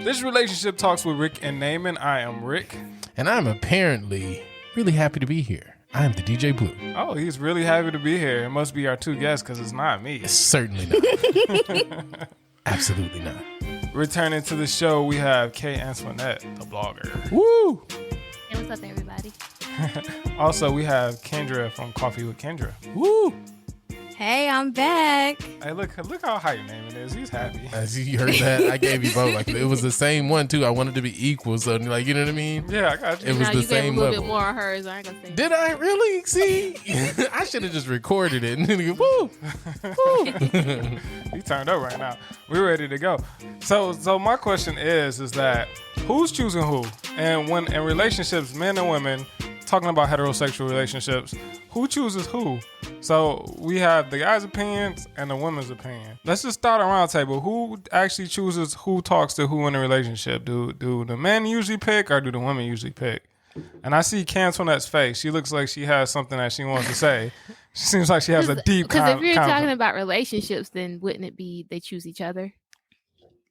This relationship talks with Ric and Naman. I am Ric. And I'm apparently really happy to be here. I am the DJ Blue. Oh, he's really happy to be here. It must be our two guests because it's not me. It's certainly not. Absolutely not. Returning to the show, we have Kay Antoinette, the blogger. Woo! Hey, what's up, everybody? Also, we have Kendra from Coffee with Kendra. Woo! Hey, I'm back. Hey, look how high your name it is. He's happy. As you heard that, I gave you both. Like, it was the same one too. I wanted to be equal, so like, you know what I mean? Yeah, I got you. It was the same you gave a little level. bit more on hers. I ain't gonna say. Did I really? See, I should have just recorded it and then go, woo, woo. He turned up right now. We're ready to go. So my question is that who's choosing who? And when in relationships, men and women, talking about heterosexual relationships, who chooses who? So we have the guy's opinions and the woman's opinion. Let's just start a round table. Who actually chooses who talks to who in a relationship? Do the men usually pick or do the women usually pick? And I see Kay Antoinette's face. She looks like she has something that she wants to say. She seems like she has a deep Because if you're talking about relationships, then wouldn't it be they choose each other?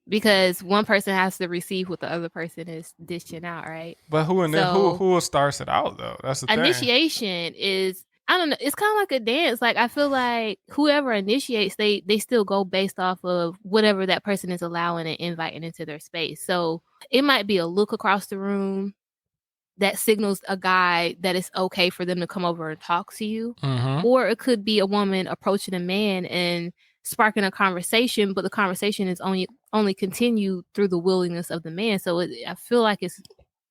Because one person has to receive what the other person is dishing out, right? But who starts it out though? That's the thing. Initiation is, I don't know. It's kind of like a dance. Like I feel like whoever initiates, they still go based off of whatever that person is allowing and inviting into their space. So it might be a look across the room that signals a guy that it's okay for them to come over and talk to you, or it could be a woman approaching a man and sparking a conversation, but the conversation is only continued through the willingness of the man. So I feel like it's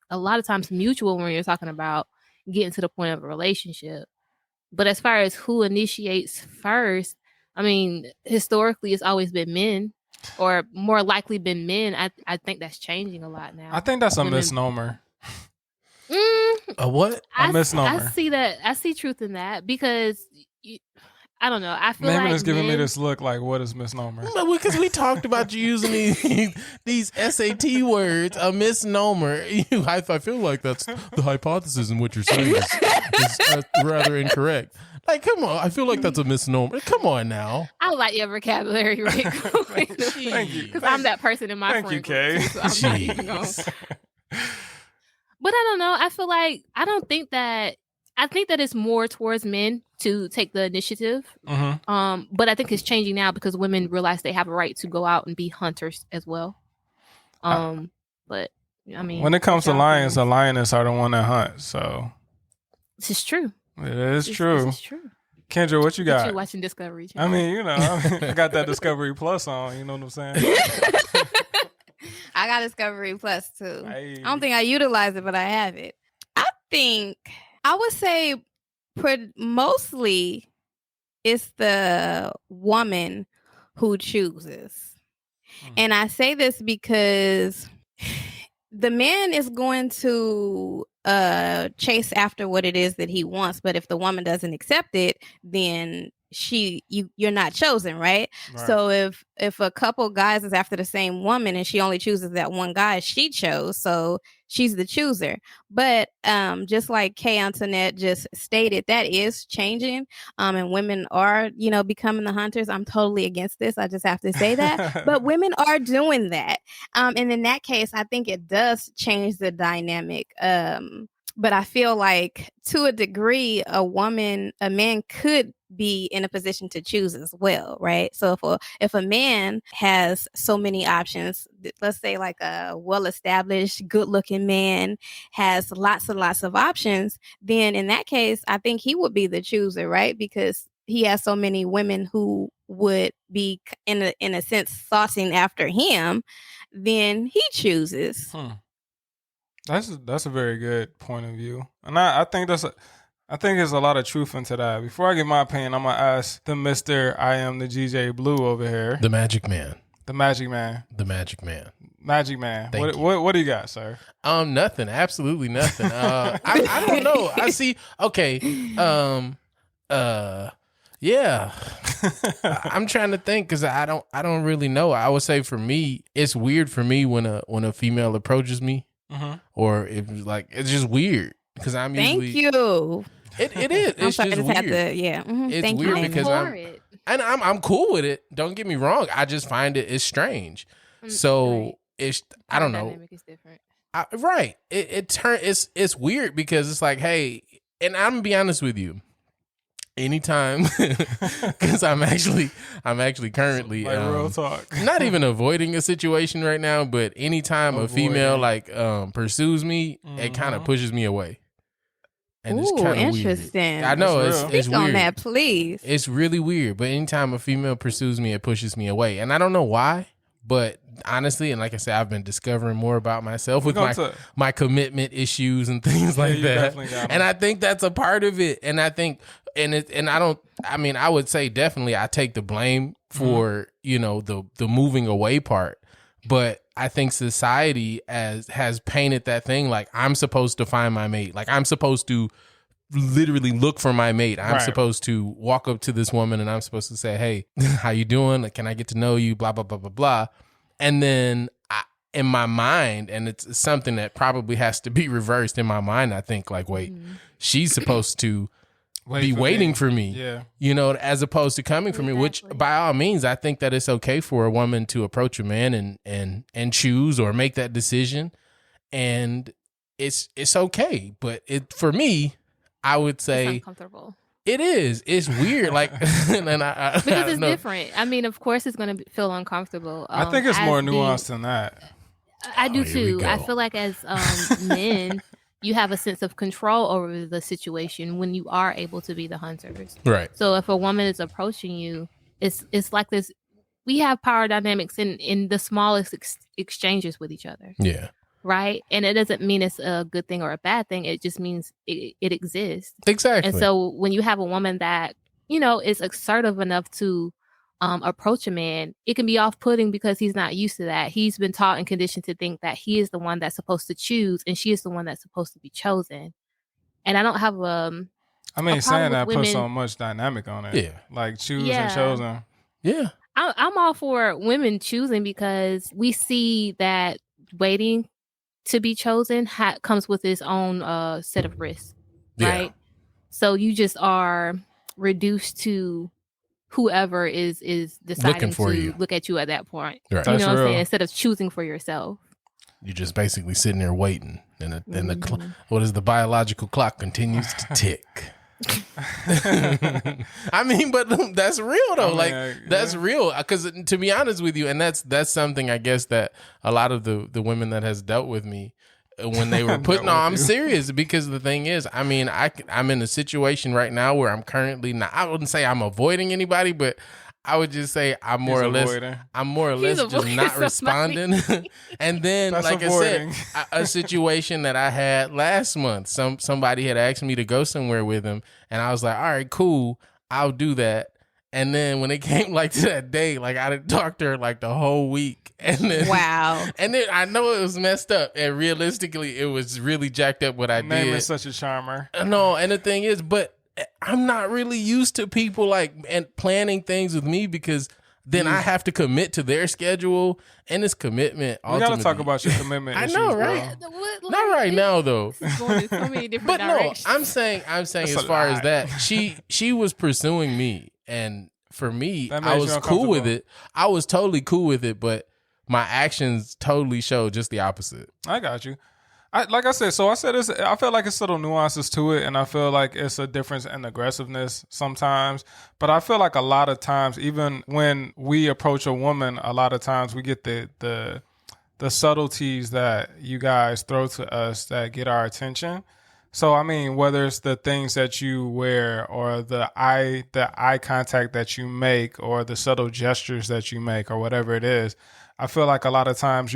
a lot of times mutual when you're talking about getting to the point of a relationship. But as far as who initiates first, I mean, historically, it's always been men, or more likely been men. I think that's changing a lot now. I think that's a misnomer. A what? A misnomer. I see that. I see truth in that because I don't know. I feel Naman like is giving me this look like, what is misnomer? Because we talked about you using these SAT words, a misnomer. I feel like that's the hypothesis in what you're saying is rather incorrect. Like, come on. I feel like that's a misnomer. Come on now. I like your vocabulary, Rick. Thank you. Because I'm that person in my Thank you, friend Kay. group, so I'm not even gonna. But I don't know. I feel like I think that it's more towards men to take the initiative. But I think it's changing now because women realize they have a right to go out and be hunters as well. But I mean, when it comes to lions, the lioness are the one that hunt. So this is true. It is true. This is true. Kendra, what you got? You watching Discovery Channel. I mean, I got that Discovery Plus on. You know what I'm saying? I got Discovery Plus too. Hey. I don't think I utilize it, but I have it. I would say mostly it's the woman who chooses. And I say this because the man is going to chase after what it is that he wants, but if the woman doesn't accept it, then you're not chosen, right? So if a couple guys is after the same woman and she only chooses that one guy she chose, so she's the chooser. But just like Kay Antoinette just stated, that is changing, and women are becoming the hunters. I'm totally against this, I just have to say that. But women are doing that, and in that case I think it does change the dynamic. But I feel like to a degree, a man could be in a position to choose as well, right? So if a man has so many options, let's say like a well-established, good-looking man has lots and lots of options, then in that case, I think he would be the chooser, right? Because he has so many women who would be in a sense saucing after him, then he chooses. That's a very good point of view, and I think there's a lot of truth into that. Before I give my opinion, I'm gonna ask the Mr. I am the DJ Blue over here, The Magic Man. the Magic Man, The Magic Man. Magic Man. Thank you. What do you got, sir? Nothing. Absolutely nothing. I don't know. I see. Okay. Yeah. I'm trying to think because I don't really know. I would say for me, it's weird for me when a female approaches me. Or if it's just weird because I'm usually. Thank you. It is. It's just weird. It's Thank weird you because I'm cool with it. Don't get me wrong. I just find it's strange. So I don't know. Dynamic is different. Right. It's weird because it's like, hey, and I'm gonna be honest with you. Anytime, because I'm actually currently Like real talk. not even avoiding a situation right now, but anytime a female like pursues me, it kind of pushes me away. And it's kind of interesting. Weird. I know it's Speak on weird. that, please. It's really weird, but anytime a female pursues me, it pushes me away, and I don't know why. But honestly, and like I said, I've been discovering more about myself with my commitment issues and things like that. And I think that's a part of it. And I think, I would say definitely I take the blame for, the moving away part. But I think society has painted that thing like I'm supposed to find my mate. Like I'm supposed to literally look for my mate. I'm supposed to walk up to this woman and I'm supposed to say, hey, how you doing? Like, can I get to know you? Blah, blah, blah, blah, blah. And then in my mind, and it's something that probably has to be reversed in my mind, I think like, wait, she's supposed to be waiting for me, as opposed to coming for me, which by all means, I think that it's okay for a woman to approach a man and choose or make that decision. And it's okay. But for me, I would say it's uncomfortable. It is. It's weird. Like, and because it's different. I mean, of course, it's going to feel uncomfortable. I think it's more nuanced than that. I do too. I feel like as men, you have a sense of control over the situation when you are able to be the hunters. Right. So if a woman is approaching you, it's like this. We have power dynamics in the smallest exchanges with each other. Yeah. Right. And it doesn't mean it's a good thing or a bad thing. It just means it exists. Exactly. And so when you have a woman that, is assertive enough to approach a man, it can be off-putting because he's not used to that. He's been taught and conditioned to think that he is the one that's supposed to choose and she is the one that's supposed to be chosen. And I don't have saying that puts so much dynamic on it. Yeah. Like choose and chosen. Yeah. I'm all for women choosing because we see that waiting to be chosen comes with its own set of risks, right? Yeah. So you just are reduced to whoever is deciding to look at you at that point. Right. You know what I'm saying? Instead of choosing for yourself. You're just basically sitting there waiting, and what is the biological clock continues to tick. I mean, but that's real though. That's real. Because to be honest with you, and that's something I guess that a lot of the women that has dealt with me when they were putting on, I'm serious because the thing is, I mean, I'm in a situation right now where I'm currently not. I wouldn't say I'm avoiding anybody, but I would just say I'm more or less just not responding. And then, that's like avoiding. I said, a situation that I had last month, somebody had asked me to go somewhere with him, and I was like, all right, cool, I'll do that. And then when it came to that day, I didn't talk to her the whole week. And then, wow. And then I know it was messed up, and realistically, it was really jacked up what I did. Name is such a charmer. No, and the thing is, but I'm not really used to people and planning things with me because then I have to commit to their schedule and it's commitment. We got to talk about your commitment. I know, right? Not right now though. Going in so many different but directions. No, I'm saying as far as that, she was pursuing me, and for me, I was cool with it. I was totally cool with it, but my actions totally showed just the opposite. I got you. Like I said, I feel like it's little nuances to it, and I feel like it's a difference in aggressiveness sometimes. But I feel like a lot of times, even when we approach a woman, a lot of times we get the subtleties that you guys throw to us that get our attention. So I mean, whether it's the things that you wear, or the eye contact that you make, or the subtle gestures that you make, or whatever it is, I feel like a lot of times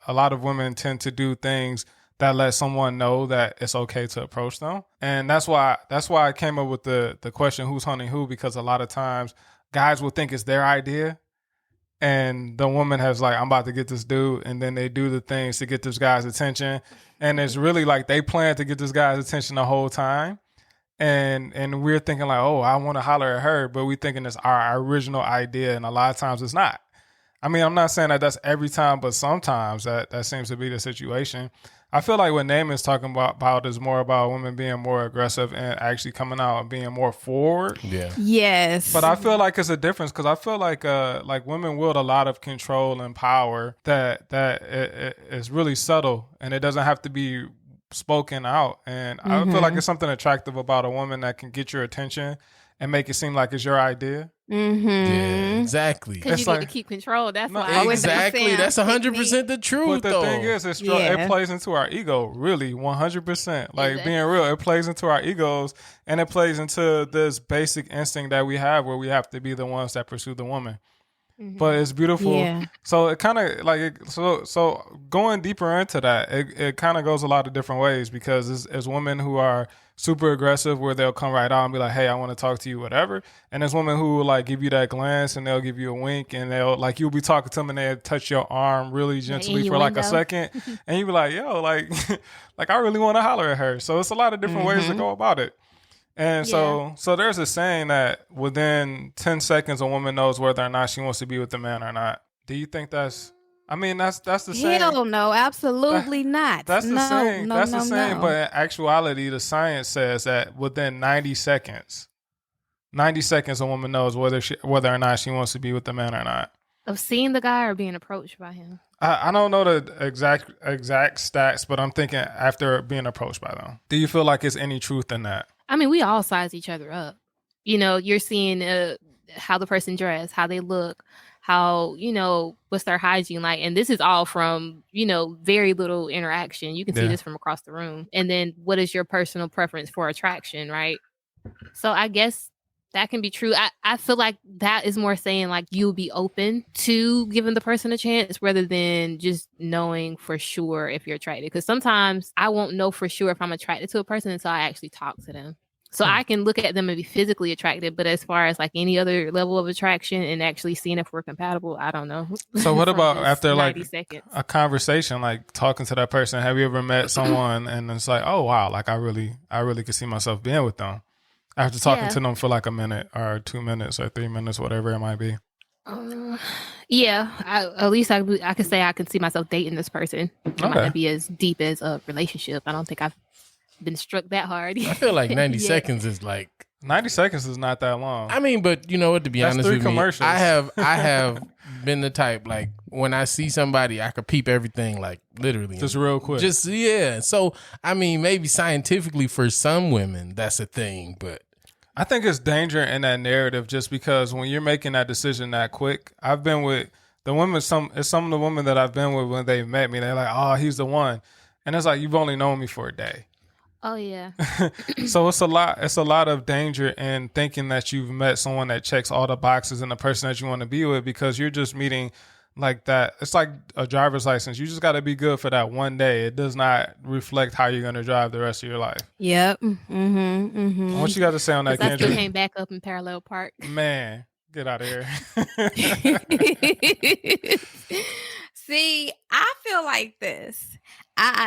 a lot of women tend to do things that let someone know that it's okay to approach them. And that's why I came up with the question, who's hunting who? Because a lot of times guys will think it's their idea, and the woman has I'm about to get this dude, and then they do the things to get this guy's attention. And it's really they plan to get this guy's attention the whole time. And we're thinking oh, I want to holler at her, but we're thinking it's our original idea. And a lot of times it's not. I mean, I'm not saying that that's every time, but sometimes that seems to be the situation. I feel like what Namon's talking about is more about women being more aggressive and actually coming out and being more forward. Yeah. Yes. But I feel like it's a difference because I feel like women wield a lot of control and power that it is really subtle and it doesn't have to be spoken out. And I feel like it's something attractive about a woman that can get your attention and make it seem like it's your idea. Yeah, exactly. Because you like- get to keep control. That's No, why. Exactly. That's 100% the truth, But the though. thing is, it plays into our ego, really, 100%. Like Exactly. being real, it plays into our egos, and it plays into this basic instinct that we have, where we have to be the ones that pursue the woman. But it's beautiful. Yeah. So it kind of so going deeper into that, it kind of goes a lot of different ways because there's women who are super aggressive where they'll come right out and be like, hey, I want to talk to you, whatever. And there's women who will like give you that glance and they'll give you a wink and they'll like you'll be talking to them and they'll touch your arm really gently for like a second. And you'll be like, yo, like like I really want to holler at her. So it's a lot of different ways to go about it. And so there's a saying that within 10 seconds, a woman knows whether or not she wants to be with the man or not. Do you think that's, I mean, that's the saying. Hell no, absolutely not. That's the saying. No, That's no, the saying. no. But in actuality, the science says that within 90 seconds, a woman knows whether or not she wants to be with the man or not. Of seeing the guy or being approached by him. I don't know the exact stats, but I'm thinking after being approached by them. Do you feel like there's any truth in that? I mean, we all size each other up. You know, you're seeing how the person dressed, how they look, how, you know, what's their hygiene like. And this is all from, you know, very little interaction. You can see this from across the room. And then what is your personal preference for attraction, right? So I guess that can be true. I feel like that is more saying like you'll be open to giving the person a chance rather than just knowing for sure if you're attracted. Because sometimes I won't know for sure if I'm attracted to a person until I actually talk to them. So I can look at them and be physically attracted, but as far as like any other level of attraction and actually seeing if we're compatible, I don't know. So what From about just after 90 like seconds. a conversation, like talking to that person? Have you ever met someone and it's like, oh wow, like I really could see myself being with them after talking to them for like a minute or 2 minutes or 3 minutes, whatever it might be? Yeah, at least I could say I can see myself dating this person. It might not be as deep as a relationship. I don't think I've been struck that hard. I feel like 90 seconds is like 90 seconds is not that long. I mean, but you know what, to be That's honest 3 with commercials. me, I have been the type, like when I see somebody, I could peep everything like literally. Just real quick. Just, yeah. So, I mean, maybe scientifically for some women, that's a thing, but I think it's danger in that narrative just because when you're making that decision that quick, I've been with the women, some of the women that I've been with when they met me, they're like, oh, he's the one. And it's like, you've only known me for a day. Oh yeah. So it's a lot of danger in thinking that you've met someone that checks all the boxes and the person that you want to be with because you're just meeting like that. It's like a driver's license. You just got to be good for that one day. It does not reflect how you're going to drive the rest of your life. Yep. What you got to say on that, I still Kendra? came back up in parallel park. Man, get out of here. See, I feel like this.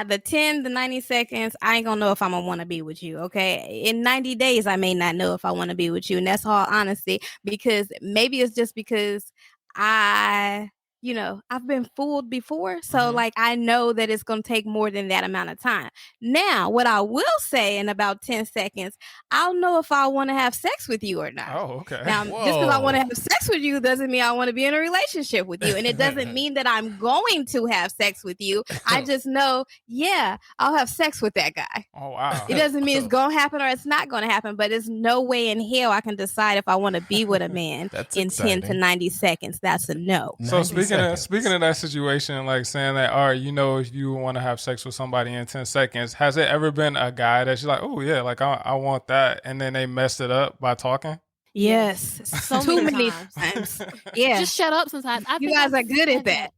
The 10 to 90 seconds, I ain't gonna know if I'm gonna want to be with you. Okay, in 90 days, I may not know if I want to be with you, and that's all honesty. Because maybe it's just because I've been fooled before, so like I know that it's gonna take more than that amount of time. Now, what I will say in about 10 seconds, I'll know if I want to have sex with you or not. Oh, okay. Now, just because I want to have sex with you doesn't mean I want to be in a relationship with you. And it doesn't mean that I'm going to have sex with you. I just know, yeah, I'll have sex with that guy. Oh, wow. It doesn't mean it's going to happen or it's not going to happen, but there's no way in hell I can decide if I want to be with a man in 10 to 90 seconds. That's a no. So speaking of that situation, like saying that, all right, you know, if you want to have sex with somebody in 10 seconds, has it ever been a guy that's like, oh yeah, like I want that, and then they messed it up by talking? Yes, So too many many times. Yeah, Just shut up sometimes. you guys are good at that.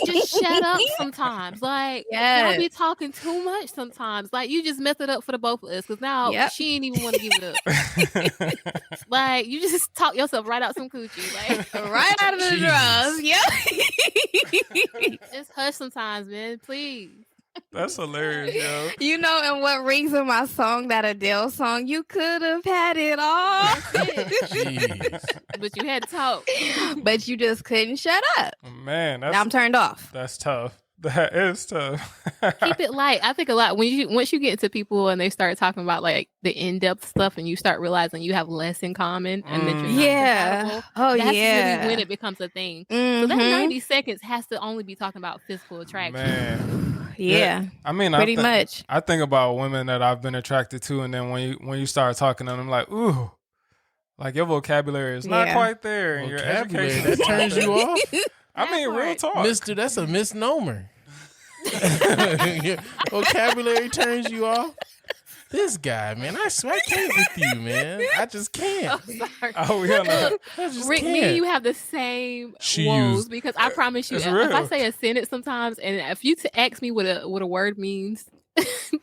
Just shut up sometimes. Like, y'all be talking too much sometimes. Like, you just mess it up for the both of us because now she ain't even want to give it up. Like, you just talk yourself right out some coochie. Like, right out of the drums. Yep. Just hush sometimes, man. Please. That's hilarious, yo. You know, and what rings in my song, that Adele song, you could have had it all. jeez. But you had to talk. But you just couldn't shut up. Man, Now I'm turned off. That's tough. That is tough. Keep it light. I think a lot once you get into people and they start talking about like the in-depth stuff and you start realizing you have less in common and that you're not compatible. Oh, that's yeah. really when it becomes a thing. So that 90 seconds has to only be talking about physical attraction. Man. Yeah. I mean, pretty much. I think about women that I've been attracted to, and then when you start talking to them, I'm like, ooh, like your vocabulary is not quite there, and your education that turns you off. I mean, real talk, Mister. That's a misnomer. Your vocabulary turns you off. This guy, man, I swear I can't with you, man. I just can't. Oh, sorry. Oh, yeah, no. Rick, me and you have the same woes because I promise you, if I say a sentence sometimes, and if you ask me what a word means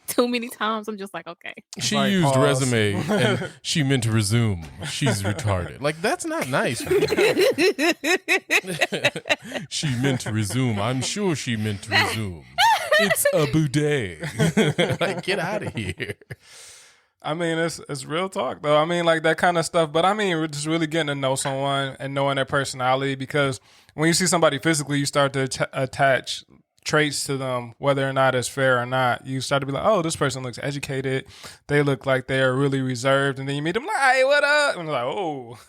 too many times, I'm just like, okay. She like, used pause. resume and she meant to resume. She's retarded. Like, that's not nice. She meant to resume. I'm sure she meant to resume. It's a boudet. Like, get out of here. I mean, it's real talk though. I mean, like that kind of stuff. But I mean, we're just really getting to know someone and knowing their personality, because when you see somebody physically, you start to attach traits to them, whether or not it's fair or not. You start to be like, oh, this person looks educated. They look like they're really reserved. And then you meet them like, hey, what up? And like, oh,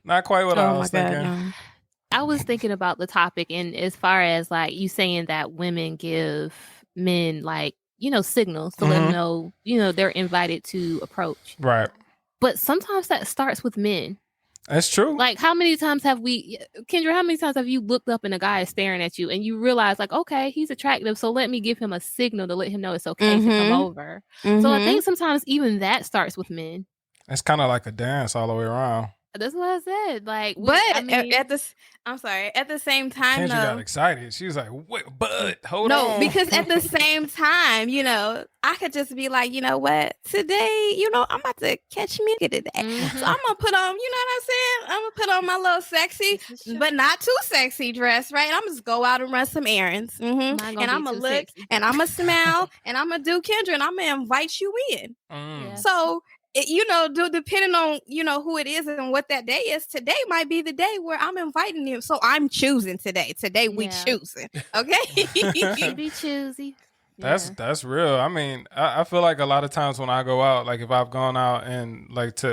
not quite what I was thinking. No. I was thinking about the topic, and as far as like you saying that women give men like, signals to let them know, they're invited to approach. Right. But sometimes that starts with men. That's true. Like, how many times have Kendra, how many times have you looked up and a guy is staring at you and you realize, like, okay, he's attractive, so let me give him a signal to let him know it's okay to come over. So I think sometimes even that starts with men. It's kind of like a dance all the way around. That's what I said. Like, at the same time, Kendra though, got excited. She was like, wait, but hold on. No, because at the same time, I could just be like, you know what, today, I'm about to catch me today. So I'm gonna put on, you know what I'm saying? I'm gonna put on my little sexy, but not too sexy dress, right? I'm just go out and run some errands, and I'm gonna look, sexy. And I'm gonna smile, and I'm gonna do Kendra, and I'm gonna invite you in. Yeah. So. Depending on, who it is and what that day is, today might be the day where I'm inviting you. So I'm choosing today. Today we choosing. Okay. Be choosy. That's real. I mean, I feel like a lot of times when I go out, like if I've gone out and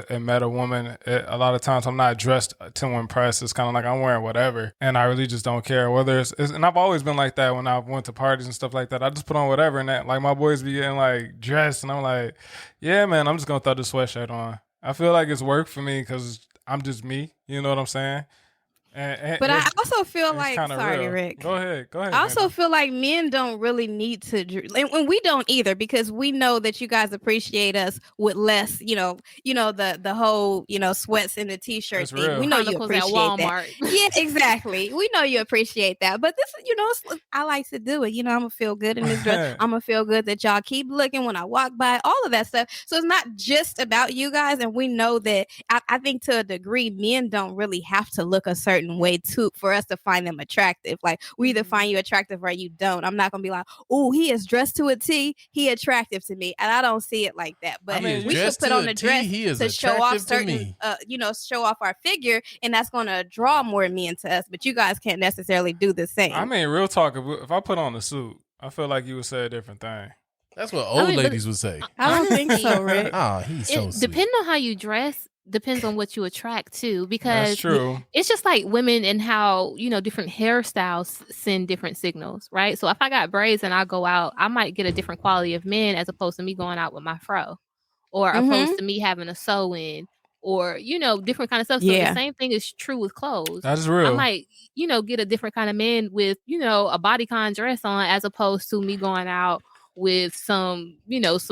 and met a woman, a lot of times I'm not dressed to impress. It's kind of like I'm wearing whatever, and I really just don't care whether it's and I've always been like that when I went to parties and stuff like that. I just put on whatever, and that, like my boys be getting like dressed, and I'm like, yeah, man, I'm just gonna throw the sweatshirt on. I feel like it's work for me because I'm just me. You know what I'm saying? But I also feel like, sorry, real. Rick. Go ahead. I also feel like men don't really need to, and we don't either, because we know that you guys appreciate us with less, the whole, sweats and the t-shirt thing. Real. We know you appreciate that. Yeah, exactly. We know you appreciate that. But this, I like to do it. I'm gonna feel good in this dress. I'm gonna feel good that y'all keep looking when I walk by. All of that stuff. So it's not just about you guys, and we know that. I think to a degree, men don't really have to look a certain way for us to find them attractive. Like, we either find you attractive or you don't. I'm not gonna be like, oh, he is dressed to a T, he attractive to me, and I don't see it like that. But we should put on a dress to show off certain show off our figure, and that's gonna draw more men to us. But you guys can't necessarily do the same. I mean, real talk, if I put on a suit, I feel like you would say a different thing. That's what old ladies would say. I don't think so, Rick. Oh, he's so sweet. Depending on how you dress, depends on what you attract to, because that's true. It's just like women and how, different hairstyles send different signals, right? So if I got braids and I go out, I might get a different quality of men as opposed to me going out with my fro, or opposed to me having a sew-in, or, different kind of stuff. So the same thing is true with clothes. That's real. I might, get a different kind of man with, a bodycon dress on, as opposed to me going out with some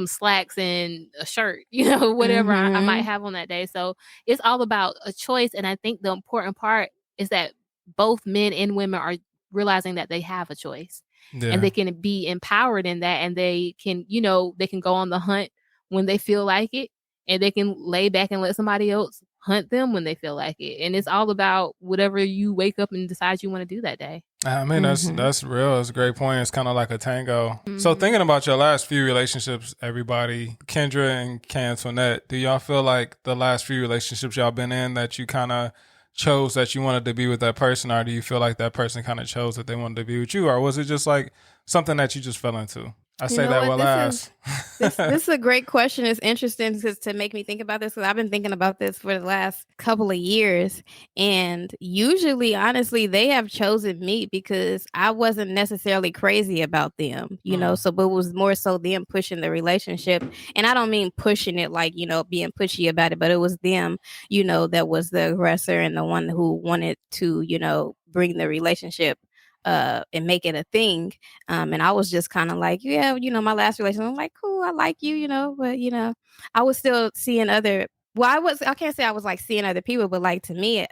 slacks and a shirt, whatever I might have on that day. So it's all about a choice. And I think the important part is that both men and women are realizing that they have a choice, and they can be empowered in that. And they can, they can go on the hunt when they feel like it, and they can lay back and let somebody else hunt them when they feel like it. And it's all about whatever you wake up and decide you want to do that day. I mean, that's real. It's a great point. It's kind of like a tango. So thinking about your last few relationships, everybody, Kendra and Kay Antoinette, do y'all feel like the last few relationships y'all been in that you kind of chose that you wanted to be with that person, or do you feel like that person kind of chose that they wanted to be with you, or was it just like something that you just fell into? I You say know that what? will ask. This is a great question. It's interesting because to make me think about this, because I've been thinking about this for the last couple of years. And usually, honestly, they have chosen me because I wasn't necessarily crazy about them, you know. So, but it was more so them pushing the relationship. And I don't mean pushing it like, you know, being pushy about it, but it was them, you know, that was the aggressor and the one who wanted to, you know, bring the relationship and make it a thing. And I was just kind of like, yeah, you know, my last relationship, I'm like, cool, I like you, you know, but you know, I was still seeing other. Well, I can't say I was like seeing other people, but like to me,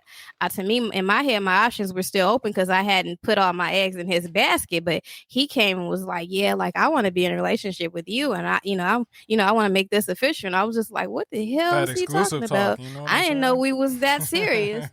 in my head, my options were still open because I hadn't put all my eggs in his basket. But he came and was like, yeah, like I want to be in a relationship with you, and I want to make this official. And I was just like, what the hell That is he exclusive talking about? talk, you know what I I'm didn't know saying? we was that serious.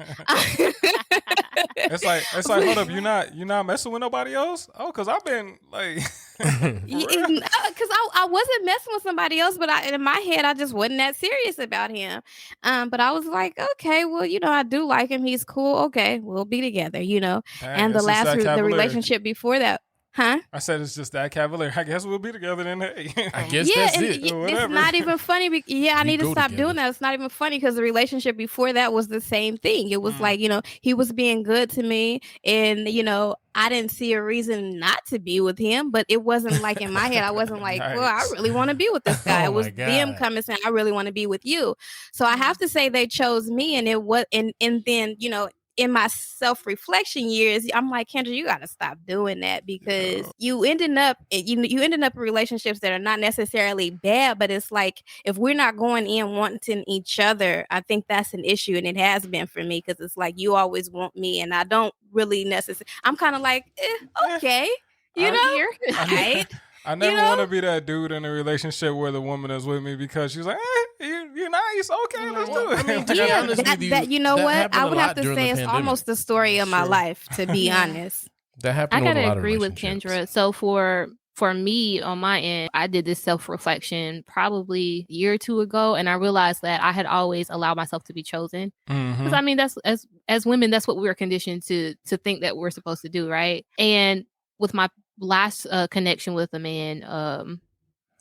It's like hold up, you're not messing with nobody else? Oh, because I've been like Because I wasn't messing with somebody else, but in my head, I just wasn't that serious about him. But I was like, okay, well, you know, I do like him. He's cool. Okay, we'll be together, you know. Dang, And it's just that the cavalier. relationship before that, huh? I said it's just that cavalier. I guess we'll be together then. Hey. I guess Yeah, that's and it. Or it's whatever. not even funny. I We need to go stop together. doing that. It's not even funny because the relationship before that was the same thing. It was like, you know, he was being good to me, and you know, I didn't see a reason not to be with him. But it wasn't like in my head, I wasn't like, well, I Nice. really want to be with this guy. Oh It was my them God. coming saying, I really want to be with you. So I have to say they chose me, and it was, and then you know, in my self-reflection years, I'm like, Kendra, you got to stop doing that because you ended up in relationships that are not necessarily bad, but it's like if we're not going in wanting each other, I think that's an issue, and it has been for me because it's like you always want me, and I don't really necessarily. I'm kind of like, okay, you know, Here. right? I never know? want to be that dude in a relationship where the woman is with me because she's like, you're nice. Okay, let's do it. I mean, to be Like, honest with you, that you know that what? happened I a would have lot to during say the it's pandemic. almost the story of my Sure. life, to be Yeah. honest. That I happened with a gotta lot of agree with relationships. Kendra. So for me on my end, I did this self-reflection probably a year or two ago, and I realized that I had always allowed myself to be chosen. Because I mean, that's as women, that's what we were conditioned to think that we're supposed to do, right? And with my last connection with a man,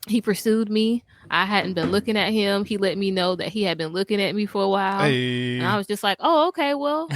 he pursued me. I hadn't been looking at him. He let me know that he had been looking at me for a while. Hey. And I was just like, oh, okay, well,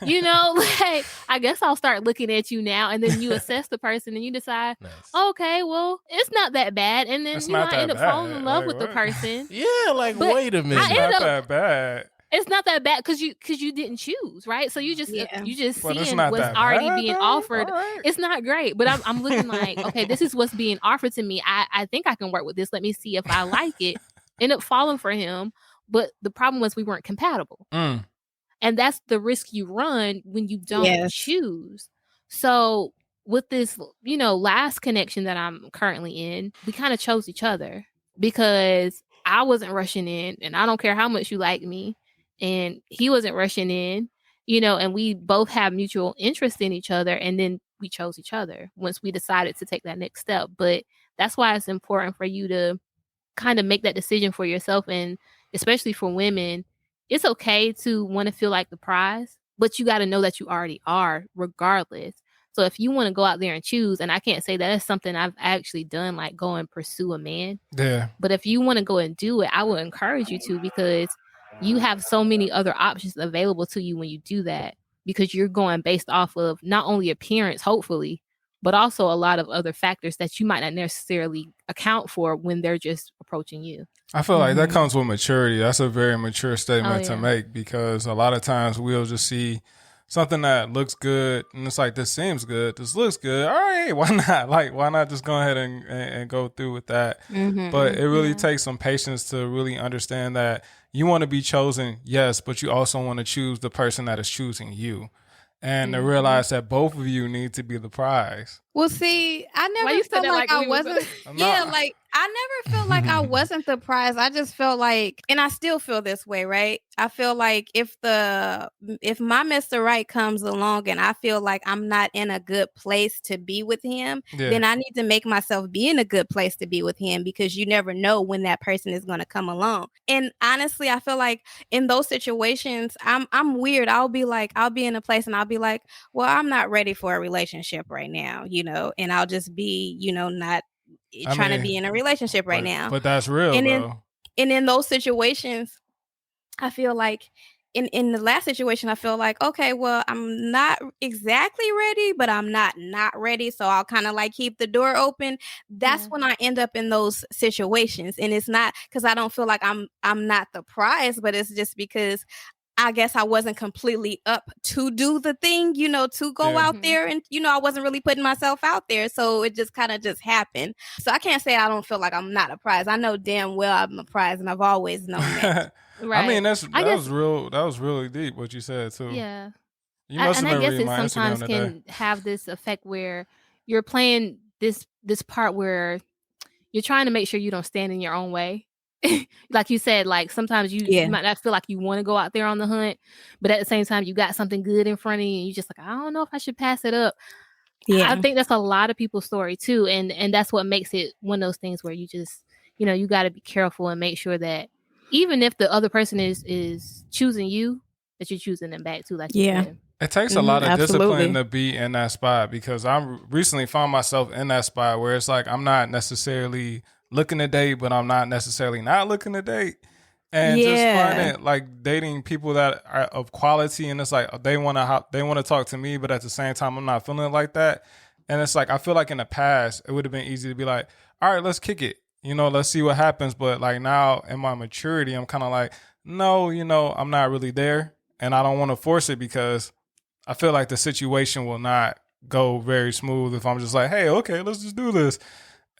you know, like, I guess I'll start looking at you now. And then you assess the person and you decide, Nice. okay, well, it's not that bad. And then, It's you know, not I end that up falling bad. in love Like, with the what? person. Yeah, like But wait a minute. I It's ended not up- that bad. It's not that bad because you didn't choose, right? So you just Yeah. But it's seeing not what's that already bad, being though? offered. All right. It's not great, but I'm looking like, okay, this is what's being offered to me. I think I can work with this. Let me see if I like it. End up falling for him, but the problem was we weren't compatible, and that's the risk you run when you don't Yes. choose. So with this, you know, last connection that I'm currently in, we kind of chose each other because I wasn't rushing in, and I don't care how much you like me, and he wasn't rushing in, you know, and we both have mutual interest in each other, and then we chose each other once we decided to take that next step. But that's why it's important for you to kind of make that decision for yourself, and especially for women, it's okay to want to feel like the prize, but you got to know that you already are regardless. So if you want to go out there and choose, and I can't say that is something I've actually done, like go and pursue a man, Yeah. but if you want to go and do it, I would encourage you to, because you have so many other options available to you when you do that, because you're going based off of not only appearance, hopefully, but also a lot of other factors that you might not necessarily account for when they're just approaching you. I feel like that comes with maturity. That's a very mature statement to yeah. make, because a lot of times we'll just see something that looks good and it's like, this seems good, this looks good. All right, why not? Like, why not just go ahead and go through with that? But it really takes some patience to really understand that you want to be chosen, yes, but you also want to choose the person that is choosing you. And to realize that both of you need to be the prize. Well, see, I Why never you said felt that like like I we was- wasn't. I'm Yeah, not- like I never felt like I wasn't the prize. I just felt like, and I still feel this way, right? I feel like if my Mr. Right comes along and I feel like I'm not in a good place to be with him, Yeah. then I need to make myself be in a good place to be with him, because you never know when that person is going to come along. And honestly, I feel like in those situations, I'm weird. I'll be in a place and I'll be like, well, I'm not ready for a relationship right now, and I'll just be, not trying to be in a relationship right now. But that's real, And though. in those situations, I feel like in the last situation, I feel like, okay, well, I'm not exactly ready, but I'm not ready. So I'll kind of like keep the door open. That's when I end up in those situations. And it's not because I don't feel like I'm not the prize, but it's just because I guess I wasn't completely up to do the thing, to go out there. And, I wasn't really putting myself out there. So it just kind of just happened. So I can't say I don't feel like I'm not a prize. I know damn well I'm a prize, and I've always known that. Right. I mean, that was really deep what you said too. Yeah. You must have been reading my Instagram sometimes today. can have this effect where you're playing this part where you're trying to make sure you don't stand in your own way. Like you said, like sometimes you might not feel like you want to go out there on the hunt, but at the same time you got something good in front of you and you just like, I don't know if I should pass it up. I think that's a lot of people's story too, and that's what makes it one of those things where you just, you got to be careful and make sure that even if the other person is choosing you, that you're choosing them back too, like you said. It takes a lot of discipline to be in that spot, because I recently found myself in that spot where it's like I'm not necessarily looking to date, but I'm not necessarily not looking to date. And just finding like dating people that are of quality, and it's like they want to talk to me, but at the same time I'm not feeling it like that. And it's like I feel like in the past it would have been easy to be like, all right, let's kick it. Let's see what happens. But like now in my maturity, I'm kind of like, no, I'm not really there, and I don't want to force it because I feel like the situation will not go very smooth if I'm just like, hey, okay, let's just do this.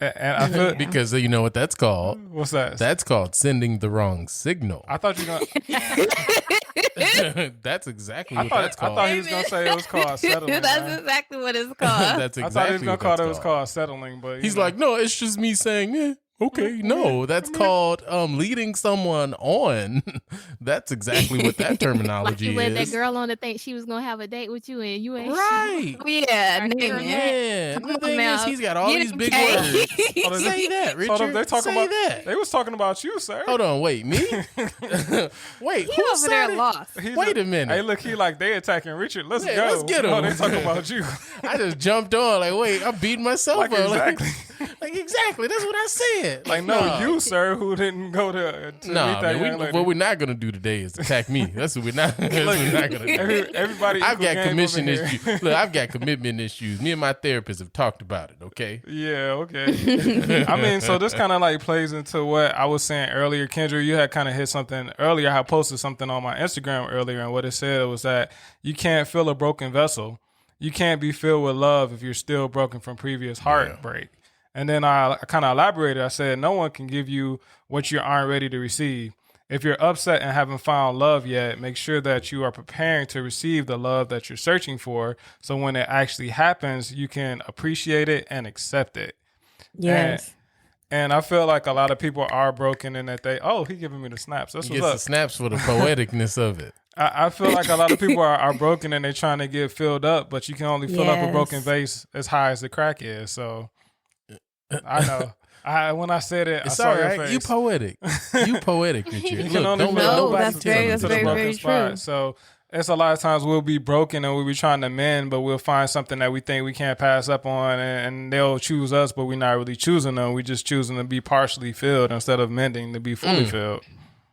And I feel because you know what that's called. What's that? That's called sending the wrong signal. I thought you were gonna. That's exactly what that's called. I thought he was gonna say it was called settling. That's exactly what it's called. That's exactly. I thought he was gonna call it was called settling, but he's like, no, it's just me saying, okay, no, that's called leading someone on. That's exactly what that terminology like you led is. that girl on to think she was gonna have a date with you, and you ain't. Right. Yeah. The thing is, he's got all these big words. Say that, Richard. They was talking about you, sir. Hold on, wait, me? Wait, he over there lost. Wait a minute. Hey, look, they attacking Richard. Let's go. Let's get him. They talking about you. I just jumped on. Like, wait, I'm beating myself up. Exactly. Like exactly. That's what I said. Like, no, you, sir, who didn't go to meet that young lady. What we're not gonna do today is attack me. That's what we're not. That's what we're not gonna do. Everybody, I've got commission issues. Look, I've got commitment issues. Me and my therapist have talked about it. Okay. Yeah. Okay. I mean, so this kind of like plays into what I was saying earlier. Kendra, you had kind of hit something earlier. I posted something on my Instagram earlier, and what it said was that you can't fill a broken vessel. You can't be filled with love if you're still broken from previous heartbreak. And then I kind of elaborated. I said, no one can give you what you aren't ready to receive. If you're upset and haven't found love yet, make sure that you are preparing to receive the love that you're searching for. So when it actually happens, you can appreciate it and accept it. Yes. And I feel like a lot of people are broken in that he giving me the snaps. That's what's up. The snaps for the poeticness of it. I feel like a lot of people are broken and they're trying to get filled up, but you can only fill up a broken vase as high as the crack is. So I know. When I said it, it's I saw all your right. face. You poetic. You poetic, Richard. You Look, can only don't let nobody that's tell very, you that's to to the very, broken very spot. true. So it's a lot of times we'll be broken and we'll be trying to mend, but we'll find something that we think we can't pass up on, and they'll choose us, but we're not really choosing them. We're just choosing to be partially filled instead of mending to be fully filled.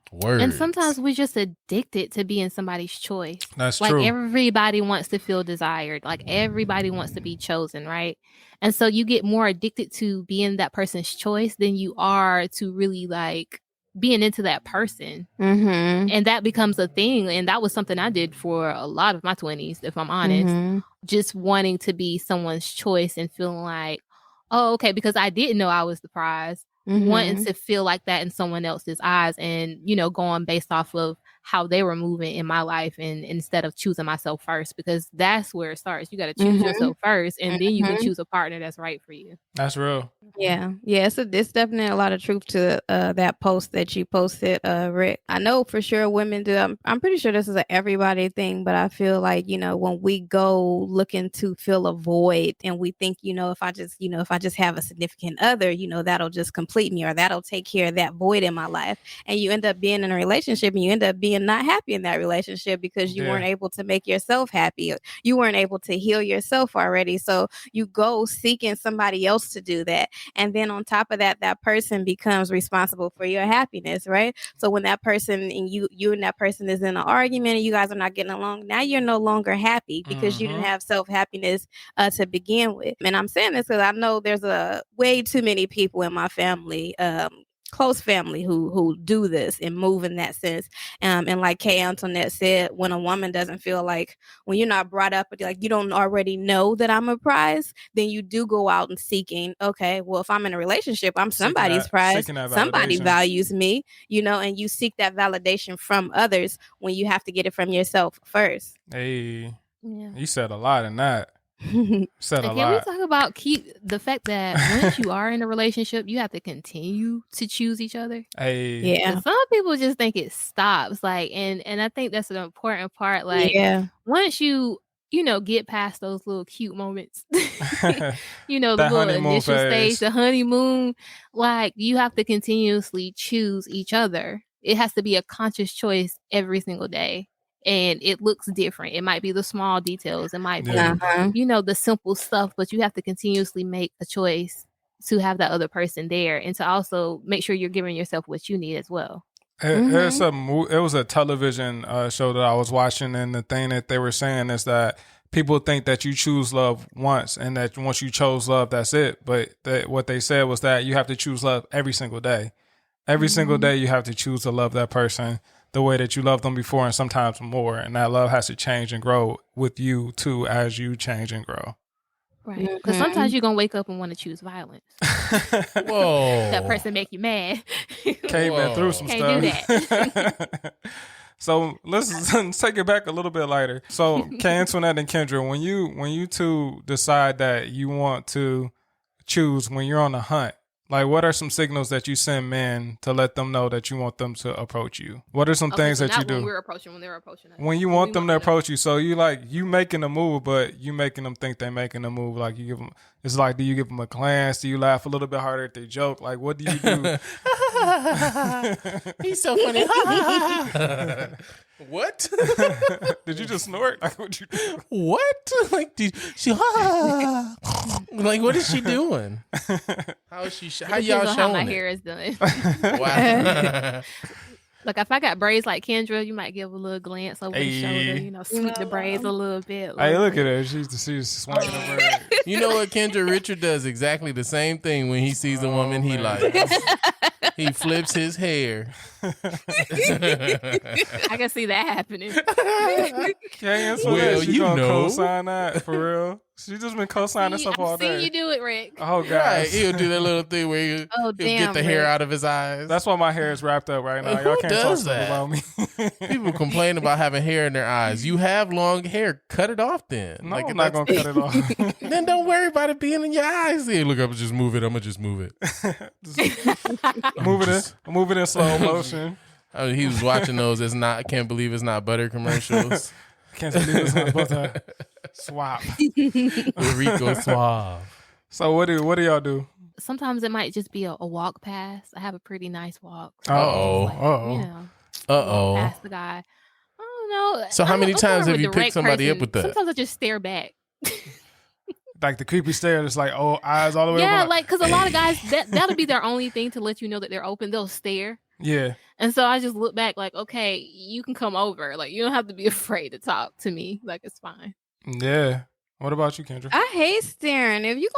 Words. And sometimes we're just addicted to being somebody's choice. That's like true. Everybody wants to feel desired. Like everybody wants to be chosen, right? And so you get more addicted to being that person's choice than you are to really like being into that person. Mm-hmm. And that becomes a thing. And that was something I did for a lot of my 20s, if I'm honest. Mm-hmm. Just wanting to be someone's choice and feeling like, oh, okay, because I didn't know I was the prize. Mm-hmm. Wanting to feel like that in someone else's eyes, and going based off of how they were moving in my life, and instead of choosing myself first, because that's where it starts. You got to choose yourself first, and then you can choose a partner that's right for you. That's real. Yeah. It's definitely a lot of truth to that post that you posted, Rick. I know for sure women do. I'm pretty sure this is an everybody thing, but I feel like, when we go looking to fill a void and we think, if I just have a significant other, that'll just complete me, or that'll take care of that void in my life. And you end up being in a relationship and you end up being and not happy in that relationship because you weren't able to make yourself happy. You weren't able to heal yourself already. So you go seeking somebody else to do that. And then on top of that, that person becomes responsible for your happiness, right? So when that person and you and that person is in an argument and you guys are not getting along, now you're no longer happy because you didn't have self-happiness to begin with. And I'm saying this because I know there's a way too many people in my family, close family who do this and move in that sense. And like Kay Antoinette said, when a woman doesn't feel like, when you're not brought up, like you don't already know that I'm a prize, then you do go out and seeking, okay, well, if I'm in a relationship, I'm somebody's prize. Somebody values me, you know, and you seek that validation from others when you have to get it from yourself first. Hey, Yeah. you said a lot in that. Said a Can lot. we talk about the fact that once you are in a relationship, you have to continue to choose each other? Hey, Yeah. And some people just think it stops. Like, and I think that's an important part. Like, once you get past those little cute moments, the little initial stage, the honeymoon, like you have to continuously choose each other. It has to be a conscious choice every single day. And it looks different. It might be the small details. It might be, the simple stuff, but you have to continuously make a choice to have that other person there and to also make sure you're giving yourself what you need as well. It was a television show that I was watching, and the thing that they were saying is that people think that you choose love once and that once you chose love, that's it. But what they said was that you have to choose love every single day. Every single day you have to choose to love that person the way that you loved them before and sometimes more. And that love has to change and grow with you too as you change and grow. Right. Because sometimes you're going to wake up and want to choose violence. Whoa. That person make you mad. Kay been through some stuff. Can't do that. So let's take it back a little bit lighter. So Kay Antoinette and Kendra, when you two decide that you want to choose when you're on a hunt, like what are some signals that you send men to let them know that you want them to approach you? What are some things that you do? When they're approaching us. When you want them to approach you, so you making a move, but you making them think they're making a move. Like you give them, it's like, do you give them a glance? Do you laugh a little bit harder if they joke? Like what do you do? He's so funny. What? Did you just snort? Like what you do? What? Like she? Like what is she doing? How is she? How y'all showing how my it? hair is done. Wow. Like if I got braids like Kendra, you might give a little glance over the shoulder, sweep the braids a little bit. Hey, look at her. She's swinging the braid. You know what, Kendra? Richard does exactly the same thing when he sees a woman he likes. He flips his hair. I can see that happening. Well, you gonna co-sign that for real? She just been co-signing stuff all day. I've seen you do it, Rick. Oh, God. Right. He'll do that little thing where he'll get the hair out of his eyes. That's why my hair is wrapped up right now. Y'all can't talk about me. People complain about having hair in their eyes. You have long hair. Cut it off then. No, I'm not going to cut it off. Then don't worry about it being in your eyes. Hey, look, I'm going to just move it. I'm going to just move it. Move it in slow motion. He was watching those Can't Believe It's Not Butter commercials. Can't believe it's not butter. Swap. Rico Suave. So what do y'all do? Sometimes it might just be a walk past. I have a pretty nice walk. Uh-oh. Past the guy. I don't know. So how many times have you picked somebody up with that? Sometimes I just stare back. Like the creepy stare, just like, eyes all the way Yeah, over. like, because a lot of guys, that'll be their only thing to let you know that they're open. They'll stare. Yeah. And so I just look back like, okay, you can come over. Like, you don't have to be afraid to talk to me. Like, it's fine. Yeah. What about you, Kendra? I hate staring. If you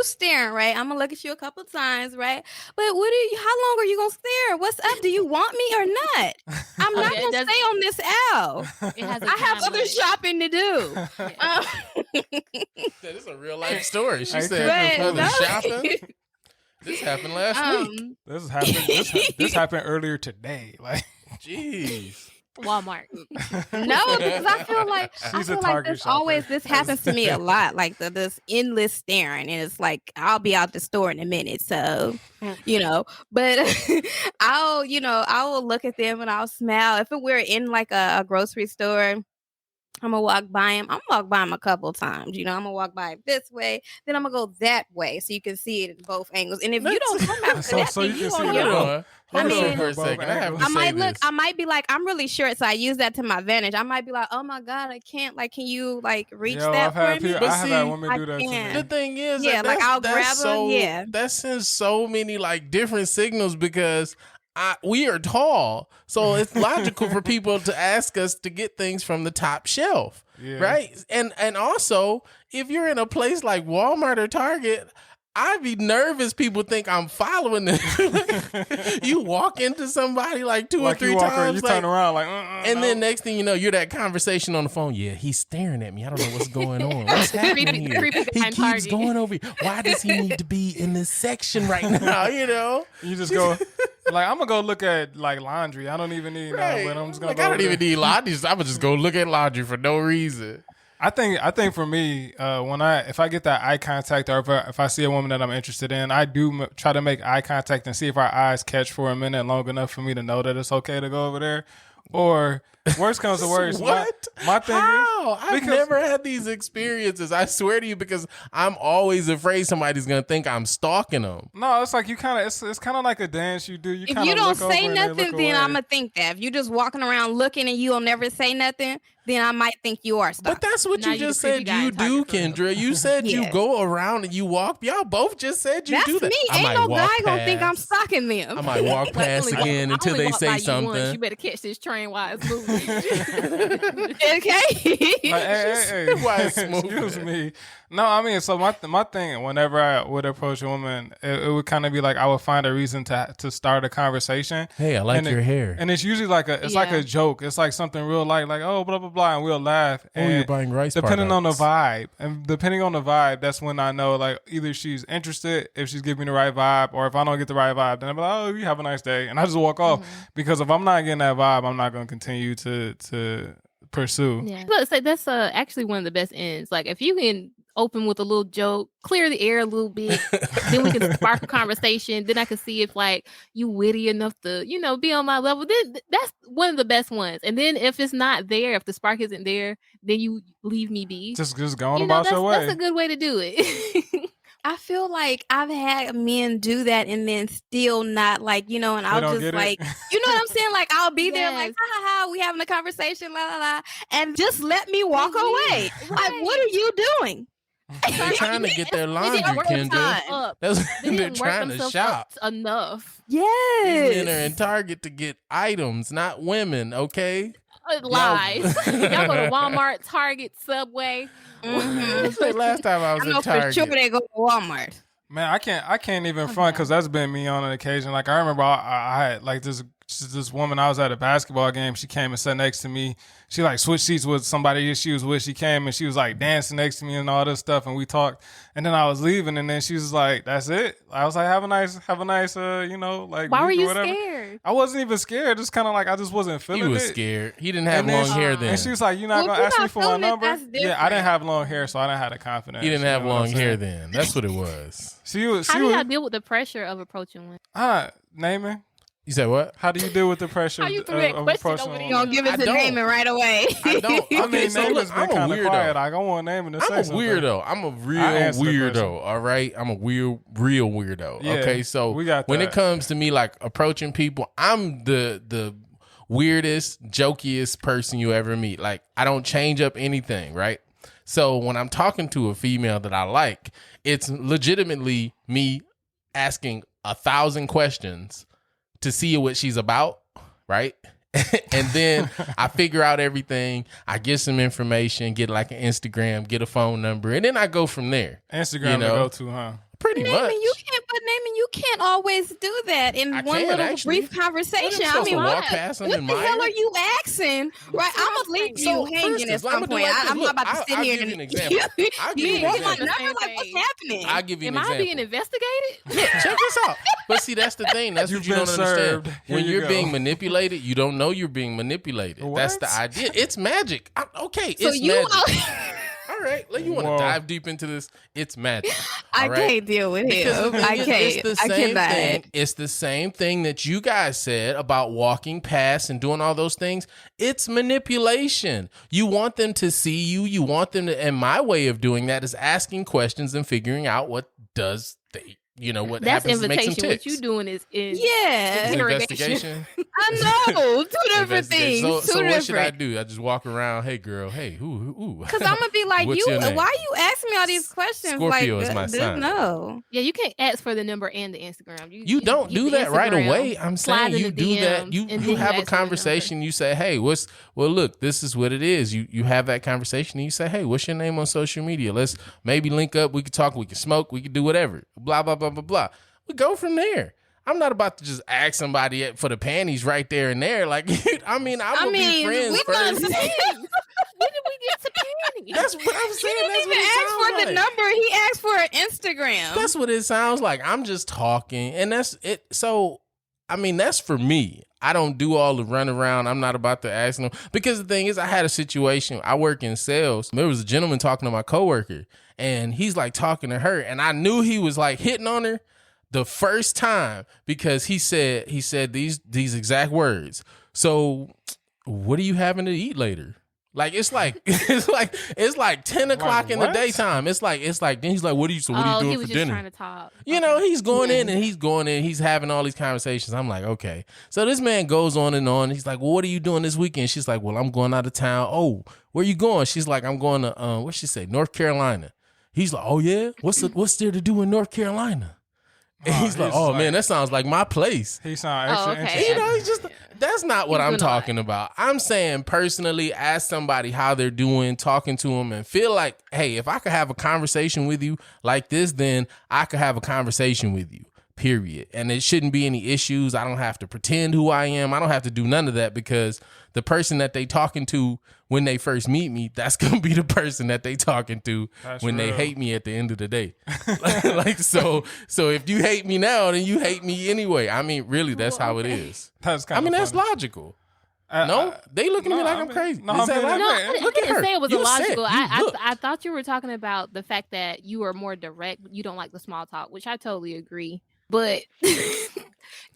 staring, right? I'm gonna look at you a couple times, right? But how long are you gonna stare? What's up? Do you want me or not? I'm not gonna stay on this L. I have other shopping to do. That is a real life story. She said other shopping. This happened last week. This happened earlier today. Like, jeez. Walmart. No, because I feel like this happens to me a lot. Like this endless staring, and it's like I'll be out the store in a minute. So, but I will look at them and I'll smile. If we're in like a grocery store I'm gonna walk by him. I'm gonna walk by him a couple times. I'm gonna walk by him this way, then I'm gonna go that way so you can see it in both angles. And if you don't come after that, so then you you can see on it your both. own. Hold I on mean, for a second. I have to I say might look. this. I might be like, I'm really short, so I use that to my advantage. I might be like, oh my god, I can't. Like, can you like reach Yo, that I've had for me? people, But I have had see, women do that to me. The thing is, Yeah, like, I'll grab her, so, yeah. that sends so many like different signals because we are tall, so it's logical for people to ask us to get things from the top shelf, right? And also, if you're in a place like Walmart or Target, I'd be nervous. People think I'm following them. You walk into somebody like two or three times, you turn around like, and then next thing you know, you're that conversation on the phone. Yeah, he's staring at me. I don't know what's going on. What's happening here? He keeps going over here. Why does he need to be in this section right now? You just go like, I'm gonna go look at like laundry. I don't even need right. but I'm just gonna like, go I over don't even there. need laundry. I'm gonna just go look at laundry for no reason. I think for me, if I get that eye contact or if I see a woman that I'm interested in, I do try to make eye contact and see if our eyes catch for a minute long enough for me to know that it's okay to go over there. Or worst comes to worst, What? my thing How? is I've never had these experiences. I swear to you, because I'm always afraid somebody's gonna think I'm stalking them. No, it's like you kind of it's kind of like a dance you do. If you don't say nothing, then I'm gonna think that. If you just walking around looking and you'll never say nothing, then I might think you are stalking. But that's what you just said you do, Kendra. You said you go around and you walk. Y'all both just said you do that. That's me. Ain't no guy gonna think I'm stalking them. I might walk past again until they say something. You better catch this train while it's moving. Okay. Hey, Why it's moving? excuse me. No, I mean, so my thing, whenever I would approach a woman, it would kind of be like I would find a reason to start a conversation. Hey, I like your hair. And it's usually like a joke. It's like something real light, like, oh, blah, blah, blah, and we'll laugh. And you're buying rice depending on the products. vibe. And depending on the vibe, that's when I know, like, either she's interested, if she's giving me the right vibe, or if I don't get the right vibe, then I'm like, oh, you have a nice day. And I just walk off. Because if I'm not getting that vibe, I'm not going to continue to pursue. Yeah. But that's actually one of the best ends. Like, if you can open with a little joke, clear the air a little bit, then we can spark a conversation. Then I can see if like you witty enough to, be on my level. Then that's one of the best ones. And then if it's not there, if the spark isn't there, then you leave me be. Just going about your way. That's a good way to do it. I feel like I've had men do that and then still not like, and I'll just like, you know what I'm saying? Like I'll be there like, ha ha ha, we having a conversation, la la la, and just let me walk away. Right. Like, what are you doing? They're trying to get their laundry, Kendra. They're trying to shop enough. Yes. These men are in Target to get items, not women, okay? Lies. Y'all go to Walmart, Target, Subway. Last time I was at Target. For sure they go to Walmart. Man, I can't even front because that's been me on an occasion. Like I remember I had like this woman, I was at a basketball game. She came and sat next to me. She like switched seats with somebody she was with. She came and she was like dancing next to me and all this stuff. And we talked. And then I was leaving. And then she was like, "That's it." I was like, "Have a nice, like." Why were you whatever. scared? I wasn't even scared. Just kind of like I just wasn't feeling it. He was scared. He didn't have long hair then. And she was like, "You're not gonna ask me for my number?" Yeah, I didn't have long hair, so I didn't have the confidence. He didn't have long hair then. That's what it was. How do y'all deal with the pressure of approaching women? Naming. You said what? How do you deal with the pressure How you threw that question over there? You don't give it to Naming right away. I don't. I mean, so Naming's been kind of quiet. I don't want Naming to say I'm a something. weirdo. I'm a real weirdo. All right, I'm a real weirdo. Yeah, okay, so when it comes to me like approaching people, I'm the weirdest, jokiest person you ever meet. Like I don't change up anything, right? So when I'm talking to a female that I like, it's legitimately me asking 1,000 questions to see what she's about, right? And then I figure out everything. I get some information, get like an Instagram, get a phone number, and then I go from there. Instagram to go to, huh? Pretty much. You can't always do that in one little brief conversation. I mean, what the hell are you asking? Right, I'm gonna leave you hanging at some point. I'm not about to sit here and I'll give you an example. Like, what's happening? I'll give you an example. Am I being investigated? Look, check this out. But see, that's the thing. That's what you don't understand. When you're being manipulated, you don't know you're being manipulated. That's the idea. It's magic. Okay, it's magic. All all right. You want to dive deep into this? It's magic. I can't deal with him. I can't. It's the same cannot. thing. It's the same thing that you guys said about walking past and doing all those things. It's manipulation. You want them to see you. You want them to. And my way of doing that is asking questions and figuring out what does they. What That's happens to make some invitation. ticks. What you doing is Investigation. I know. Two different things. So what should I do? I just walk around. Hey, girl. Hey, who? Because I'm gonna be like, What's your name? why are you asking me all these questions? Scorpio is my sign. No. Yeah, you can't ask for the number and the Instagram. You don't do that right away. I'm saying you do that. You have a ask for the conversation. You say, hey, look, this is what it is. You have that conversation and you say, hey, what's your name on social media? Let's maybe link up. We can talk. We can smoke. We can do whatever. Blah, blah, blah, blah, blah. We go from there. I'm not about to just ask somebody for the panties right there and there. Like, I'm gonna be friends first. When did we get to panties? That's what I'm saying. He didn't even ask for the number. He asked for an Instagram. That's what it sounds like. I'm just talking, and that's it. So, that's for me. I don't do all the run around. I'm not about to ask them because the thing is, I had a situation. I work in sales. There was a gentleman talking to my coworker, and he's like talking to her, and I knew he was like hitting on her the first time because he said these exact words. So, what are you having to eat later? Like it's like 10 o'clock in the daytime. It's like then he's like, what are you doing he for was just dinner? trying to talk. He's going in and he's having all these conversations. I'm like, okay. So this man goes on and on. He's like, well, what are you doing this weekend? She's like, well, I'm going out of town. Oh, where you going? She's like, I'm going to what'd she say? North Carolina. He's like, oh yeah? What's there to do in North Carolina? And he's like, oh man, that sounds like my place. He sounds extra okay. interesting. He's just that's not what I'm talking about. I'm saying personally, ask somebody how they're doing, talking to them, and feel like, hey, if I could have a conversation with you like this, then I could have a conversation with you. Period. And it shouldn't be any issues. I don't have to pretend who I am. I don't have to do none of that because the person that they talking to when they first meet me, that's going to be the person that they talking to when they hate me at the end of the day. So if you hate me now, then you hate me anyway. Really, that's how it is. That's kind of that's logical. No, they looking at me like I'm crazy. No, Look at I didn't her. say it was You illogical. said- I thought you were talking about the fact that you are more direct. You don't like the small talk, which I totally agree. But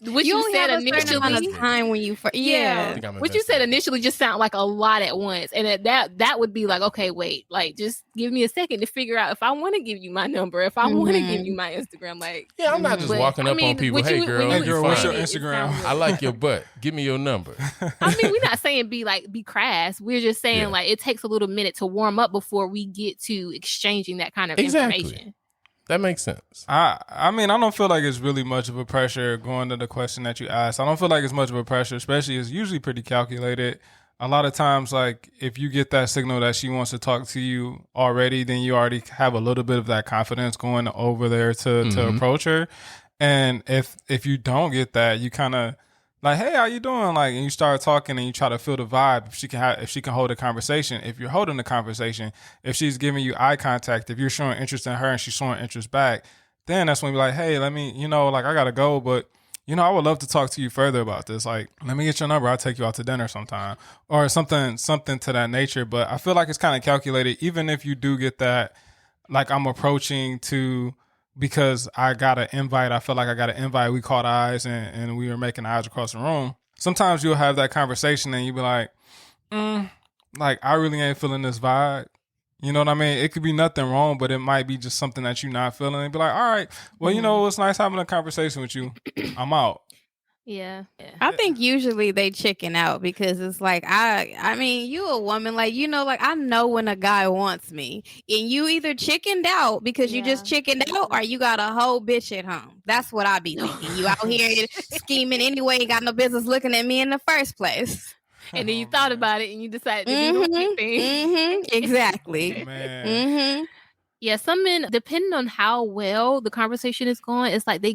what you said initially, time when you what you said initially just sound like a lot at once, and that would be like, okay, wait, like just give me a second to figure out if I want to give you my number, if I want to give you my Instagram. Like, I'm not just walking up on people. Hey girl, what's your Instagram? I like your butt. Give me your number. We're not saying be crass. We're just saying like it takes a little minute to warm up before we get to exchanging that kind of information. That makes sense. I don't feel like it's really much of a pressure going to the question that you asked. I don't feel like it's much of a pressure, especially it's usually pretty calculated. A lot of times, like if you get that signal that she wants to talk to you already, then you already have a little bit of that confidence going over there to approach her. And if you don't get that, you kind of like, hey, how you doing? Like, and you start talking and you try to feel the vibe. If she can hold a conversation, if you're holding the conversation, if she's giving you eye contact, if you're showing interest in her and she's showing interest back, then that's when you're like, hey, let me, like I gotta go, but I would love to talk to you further about this. Like, let me get your number. I'll take you out to dinner sometime or something to that nature. But I feel like it's kind of calculated, even if you do get that, like I'm approaching to. Because I got an invite. I felt like I got an invite. We caught eyes and we were making eyes across the room. Sometimes you'll have that conversation and you'll be like, like I really ain't feeling this vibe. You know what I mean? It could be nothing wrong, but it might be just something that you're not feeling. And be like, all right, well, it's nice having a conversation with you. I'm out. Yeah. I think usually they chicken out because it's like you a woman, like like I know when a guy wants me, and you either chickened out because you just chickened out, or you got a whole bitch at home. That's what I be thinking. You out here scheming anyway, you got no business looking at me in the first place. And then you thought about it and you decided to do the thing. Exactly. Man. Yeah, some men, depending on how well the conversation is going, it's like they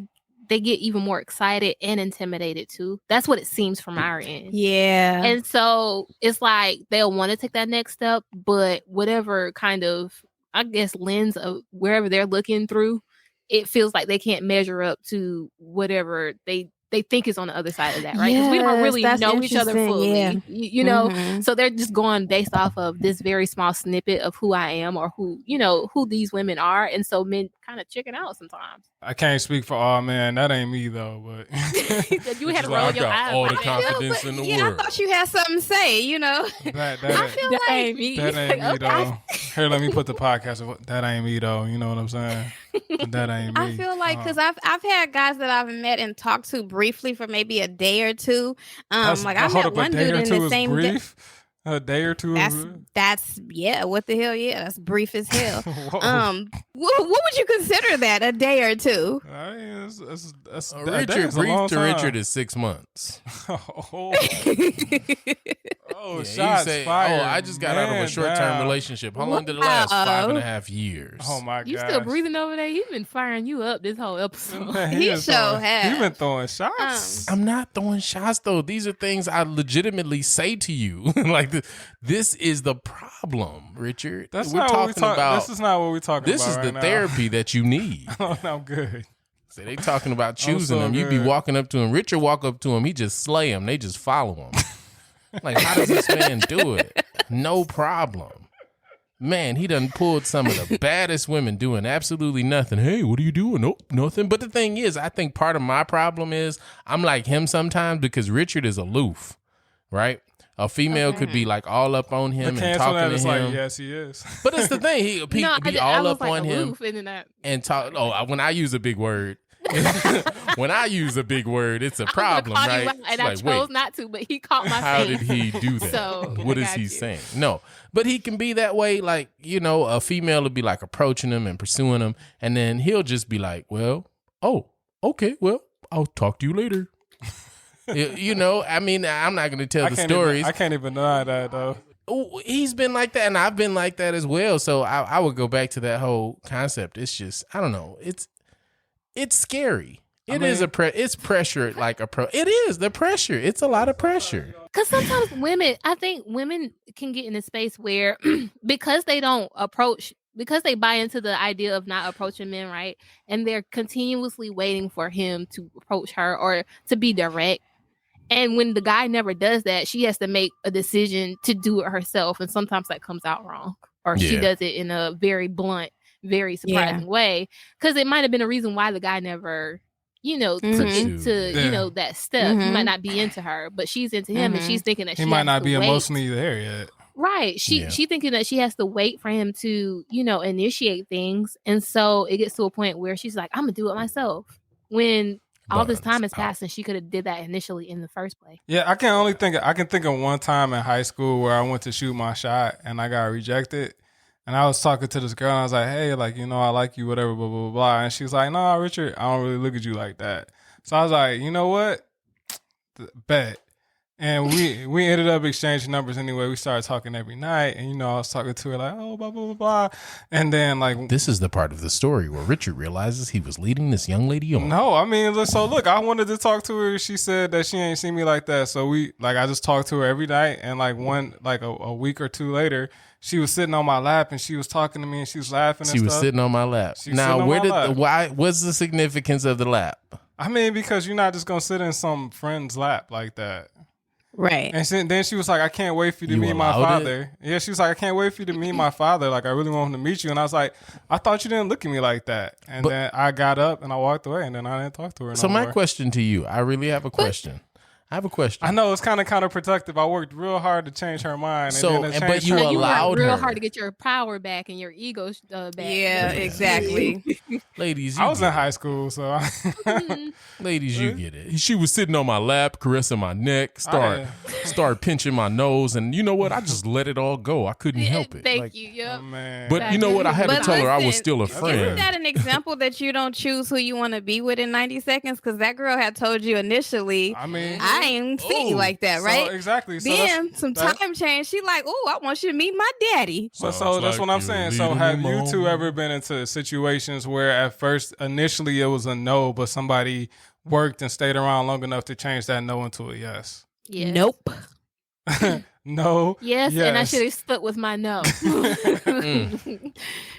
get even more excited and intimidated too. That's what it seems from our end. Yeah. And so it's like they'll want to take that next step, but whatever kind of, I guess, lens of wherever they're looking through, it feels like they can't measure up to whatever they they think is on the other side of that, right? Because we don't really Yes, that's know each other interesting, fully, yeah. you know. Mhm. So they're just going based off of this very small snippet of who I am or who these women are, and so men kind of chicken out sometimes. I can't speak for all men. That ain't me though. But You had to like, roll I your got eyes all like the that. confidence in the I world. thought you had something to say, you know. that I feel That like ain't me. that ain't me Okay. though. Here, let me put the podcast. That ain't me though. You know what I'm saying? That ain't me. I feel like because I've had guys that I've met and talked to briefly for maybe a day or two. Like I met one dude in the same day. brief. A day or two. That's yeah. What the hell? Yeah, that's brief as hell. Whoa. What would you consider that? A day or two? I mean, that's Richard, brief to Richard is 6 months. Oh, Yeah, he shots say, fired. I just got out of a short-term down. relationship. How long did it last? Wow. 5.5 years. Oh my god. You still breathing over there? He's been firing you up this whole episode. He sure has. He been throwing shots. I'm not throwing shots though. These are things I legitimately say to you. Like this is the problem, Richard. That's We're not what we talking talk. about. This is not what we're talking This about. is right the now. therapy that you need. Oh, I'm good. So they talking about choosing so them. You be good. walking up to him. Richard walk up to him. He just slay him. They just follow him. Like, how does this man do it? No problem. Man, he done pulled some of the baddest women doing absolutely nothing. Hey, what are you doing? Nope, nothing. But the thing is, I think part of my problem is I'm like him sometimes because Richard is aloof, right? A female could be like all up on him But and talking to is him. like, yes, he is. But it's the thing. He be I all was up like on him aloof, isn't that? and talk. Oh, when I use a big word, when I use a big word, it's a problem, I was gonna right? call you out, and It's I like, chose wait, not to, but he caught my how face. did he do that? So, What I is got he you. saying? No, but he can be that way. Like, you know, a female will be like approaching him and pursuing him, and then he'll just be like, well, oh, okay, well, I'll talk to you later. You know, I mean, I'm not going to tell the stories. I can't even deny that though. Oh, he's been like that, and I've been like that as well. So I would go back to that whole concept. It's just, I don't know. It's scary. It's pressure. Like it is the pressure. It's a lot of pressure. Because sometimes I think women can get in a space where because they buy into the idea of not approaching men, right? And they're continuously waiting for him to approach her or to be direct. And when the guy never does that, she has to make a decision to do it herself. And sometimes that comes out wrong. Or she Yeah. does it in a very blunt, very surprising way. Because it might have been a reason why the guy never, took into, Yeah. that step. He might not be into her, but she's into him and she's thinking that He she might has not to be wait. emotionally there yet. Right. She thinking that she has to wait for him to, initiate things. And so it gets to a point where she's like, I'm going to do it myself. When all this time has passed and she could have did that initially in the first place. Yeah, I can think of one time in high school where I went to shoot my shot and I got rejected. And I was talking to this girl and I was like, hey, like, I like you, whatever, blah, blah, blah, blah. And she's like, no, Richard, I don't really look at you like that. So I was like, you know what? Bet. And we ended up exchanging numbers anyway. We started talking every night. And, I was talking to her like, oh, blah, blah, blah, blah. And then like... This is the part of the story where Richard realizes he was leading this young lady on. No, I mean, so look, I wanted to talk to her. She said that she ain't seen me like that. So I just talked to her every night. And a week or two later, she was sitting on my lap and she was talking to me and she was laughing and stuff. She was sitting on my lap. Now, what's the significance of the lap? I mean, because you're not just going to sit in some friend's lap like that. Right. And then she was like, I can't wait for you to You meet my allowed father. Yeah, she was like, I can't wait for you to meet my father. Like, I really want him to meet you. And I was like, I thought you didn't look at me like that. And then I got up and I walked away and then I didn't talk to her no So my more. question to you, I really have a question. I have a question. I know it's kind of counterproductive. I worked real hard to change her mind. But you You allowed worked real her. hard to get your power back and your ego back. Yeah, exactly. Ladies, I was in high school, so ladies, you get it. She was sitting on my lap, caressing my neck, start pinching my nose, and you know what? I just let it all go. I couldn't help it. Thank you. Yep. oh, man. But you know what? I had to But tell her I was listen, still a Isn't friend. that an example that you don't choose who you want to be with in 90 seconds? Because that girl had told you initially, I mean, I ain't see you like that, right? So, exactly. So Then some time change. She like, oh, I want you to meet my daddy. So Sounds that's like what I'm you're saying. So leading have them you two on. ever been into situations where at first, initially it was a no, but somebody worked and stayed around long enough to change that no into a yes? Yes. Nope. No. Yes, and I should have stuck with my no.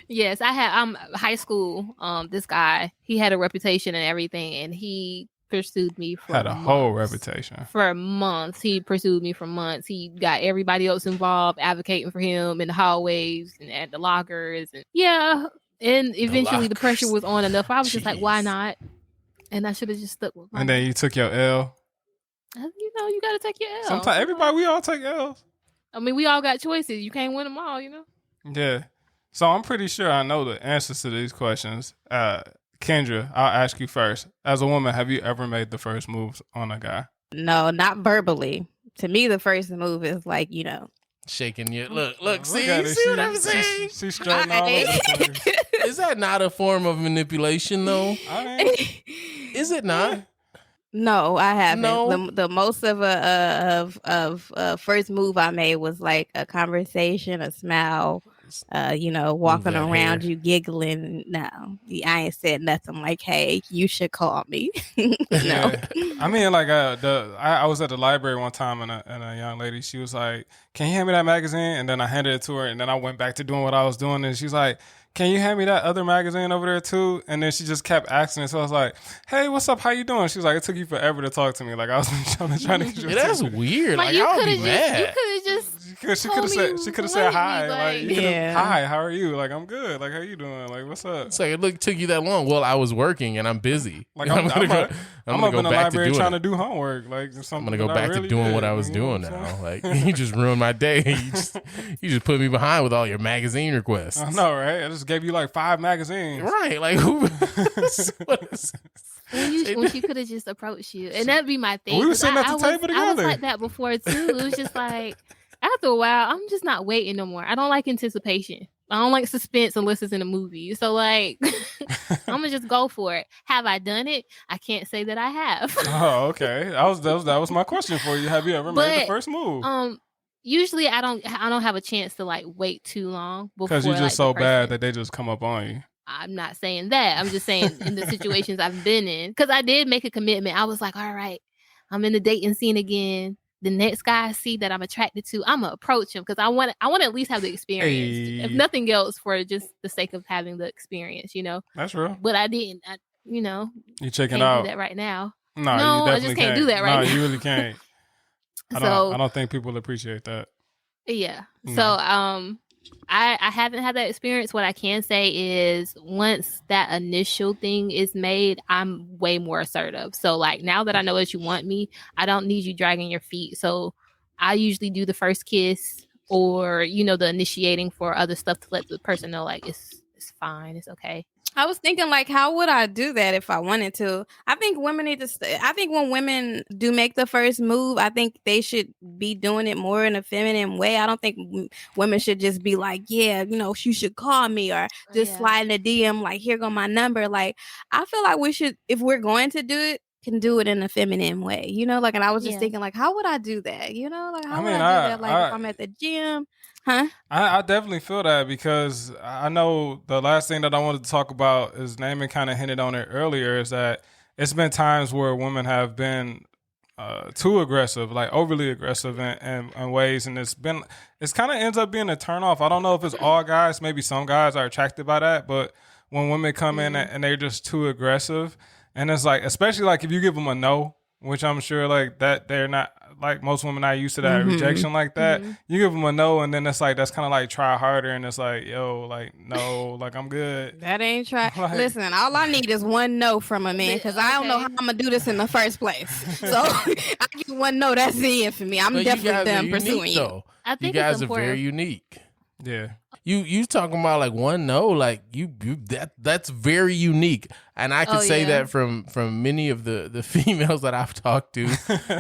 Yes, I had high school. This guy, he had a reputation and everything, and he pursued me for Had a whole reputation. For months. He pursued me for months. He got everybody else involved, advocating for him in the hallways and at the lockers. And and eventually the pressure was on enough. I was just like, why not? And I should have just stuck with my And then you took your L. You know, you got to take your L. Sometimes we all take L's. I mean, we all got choices. You can't win them all, you know? Yeah. So I'm pretty sure I know the answers to these questions. Kendra, I'll ask you first. As a woman, have you ever made the first moves on a guy? No, not verbally. To me, the first move is like, you know, shaking your look. See at what I'm saying? She's strutting all over the place. Is that not a form of manipulation, though? Is it not? No, I haven't. No? The most of a first move I made was like a conversation, a smile, you know, walking around you giggling. No, I ain't said nothing like, "Hey, you should call me." No. Yeah. I mean, like I was at the library one time and a young lady, she was like, "Can you hand me that magazine?" And then I handed it to her, and then I went back to doing what I was doing, and she's like, "Can you hand me that other magazine over there too?" And then she just kept asking it. So I was like, "Hey, what's up? How you doing?" She was like, "It took you forever to talk to me. Like I was trying to get you." That's weird. Like you I would could be have mad. You could have just. She could have said hi. Like, Yeah. hi, how are you? Like, I'm good. Like, how you doing? Like, what's up? It's like it took you that long. Well, I was working and I'm busy. Like, I'm up in the back library to trying to do homework. Like, I'm gonna go back to doing what I was doing now. Like, you just ruined my day. You just put me behind with all your magazine requests. I know, right? I just gave you like 5 magazines. Right? Like, who? When she could have just approached you, and that'd be my thing. We were sitting at the table together. I was like that before too. It was just like after a while, I'm just not waiting no more. I don't like anticipation. I don't like suspense unless it's in a movie. So like, I'm gonna just go for it. Have I done it? I can't say that I have. Oh, okay. That was my question for you. Have you ever made the first move? Usually I don't have a chance to like wait too long before. Because you're just so bad that they just come up on you. I'm not saying that. I'm just saying in the situations I've been in. Because I did make a commitment. I was like, all right, I'm in the dating scene again. The next guy I see that I'm attracted to, I'm gonna approach him because I want to at least have the experience. If nothing else, for just the sake of having the experience, you know. That's real. But I didn't. You know. You checking can't out do that right now. No, I just can't do that right now. No, you really can't. I don't think people appreciate that. Yeah. No. So I haven't had that experience. What I can say is once that initial thing is made, I'm way more assertive. So like now that I know that you want me, I don't need you dragging your feet. So I usually do the first kiss or, you know, the initiating for other stuff to let the person know like it's fine. It's okay. I was thinking, like, how would I do that if I wanted to? I think women need to. I think when women do make the first move, I think they should be doing it more in a feminine way. I don't think women should just be like, yeah, you know, you should call me or just slide in a DM, like, here go my number. Like, I feel like we should, if we're going to do it, can do it in a feminine way, you know? Like, and I was just thinking, like, how would I do that? You know, like, how would I do that? Like, if I'm at the gym. Huh? I definitely feel that because I know the last thing that I wanted to talk about is Namon kind of hinted on it earlier is that it's been times where women have been too aggressive, like overly aggressive in ways, and it's kind of ends up being a turnoff. I don't know if it's all guys, maybe some guys are attracted by that, but when women come in and they're just too aggressive, and it's like, especially like if you give them a no, which I'm sure like that they're not. Like most women are used to that rejection like that. You give them a no, and then it's like that's kind of like try harder, and it's like, yo, like no, like I'm good. That ain't try. Like, listen, all I need is one no from a man because I don't know how I'm gonna do this in the first place. So I get one no, that's the end for me. I'm definitely done pursuing you. I think you guys are very unique. Yeah. You talking about like one no, like you that's very unique, and I can say that from many of the females that I've talked to.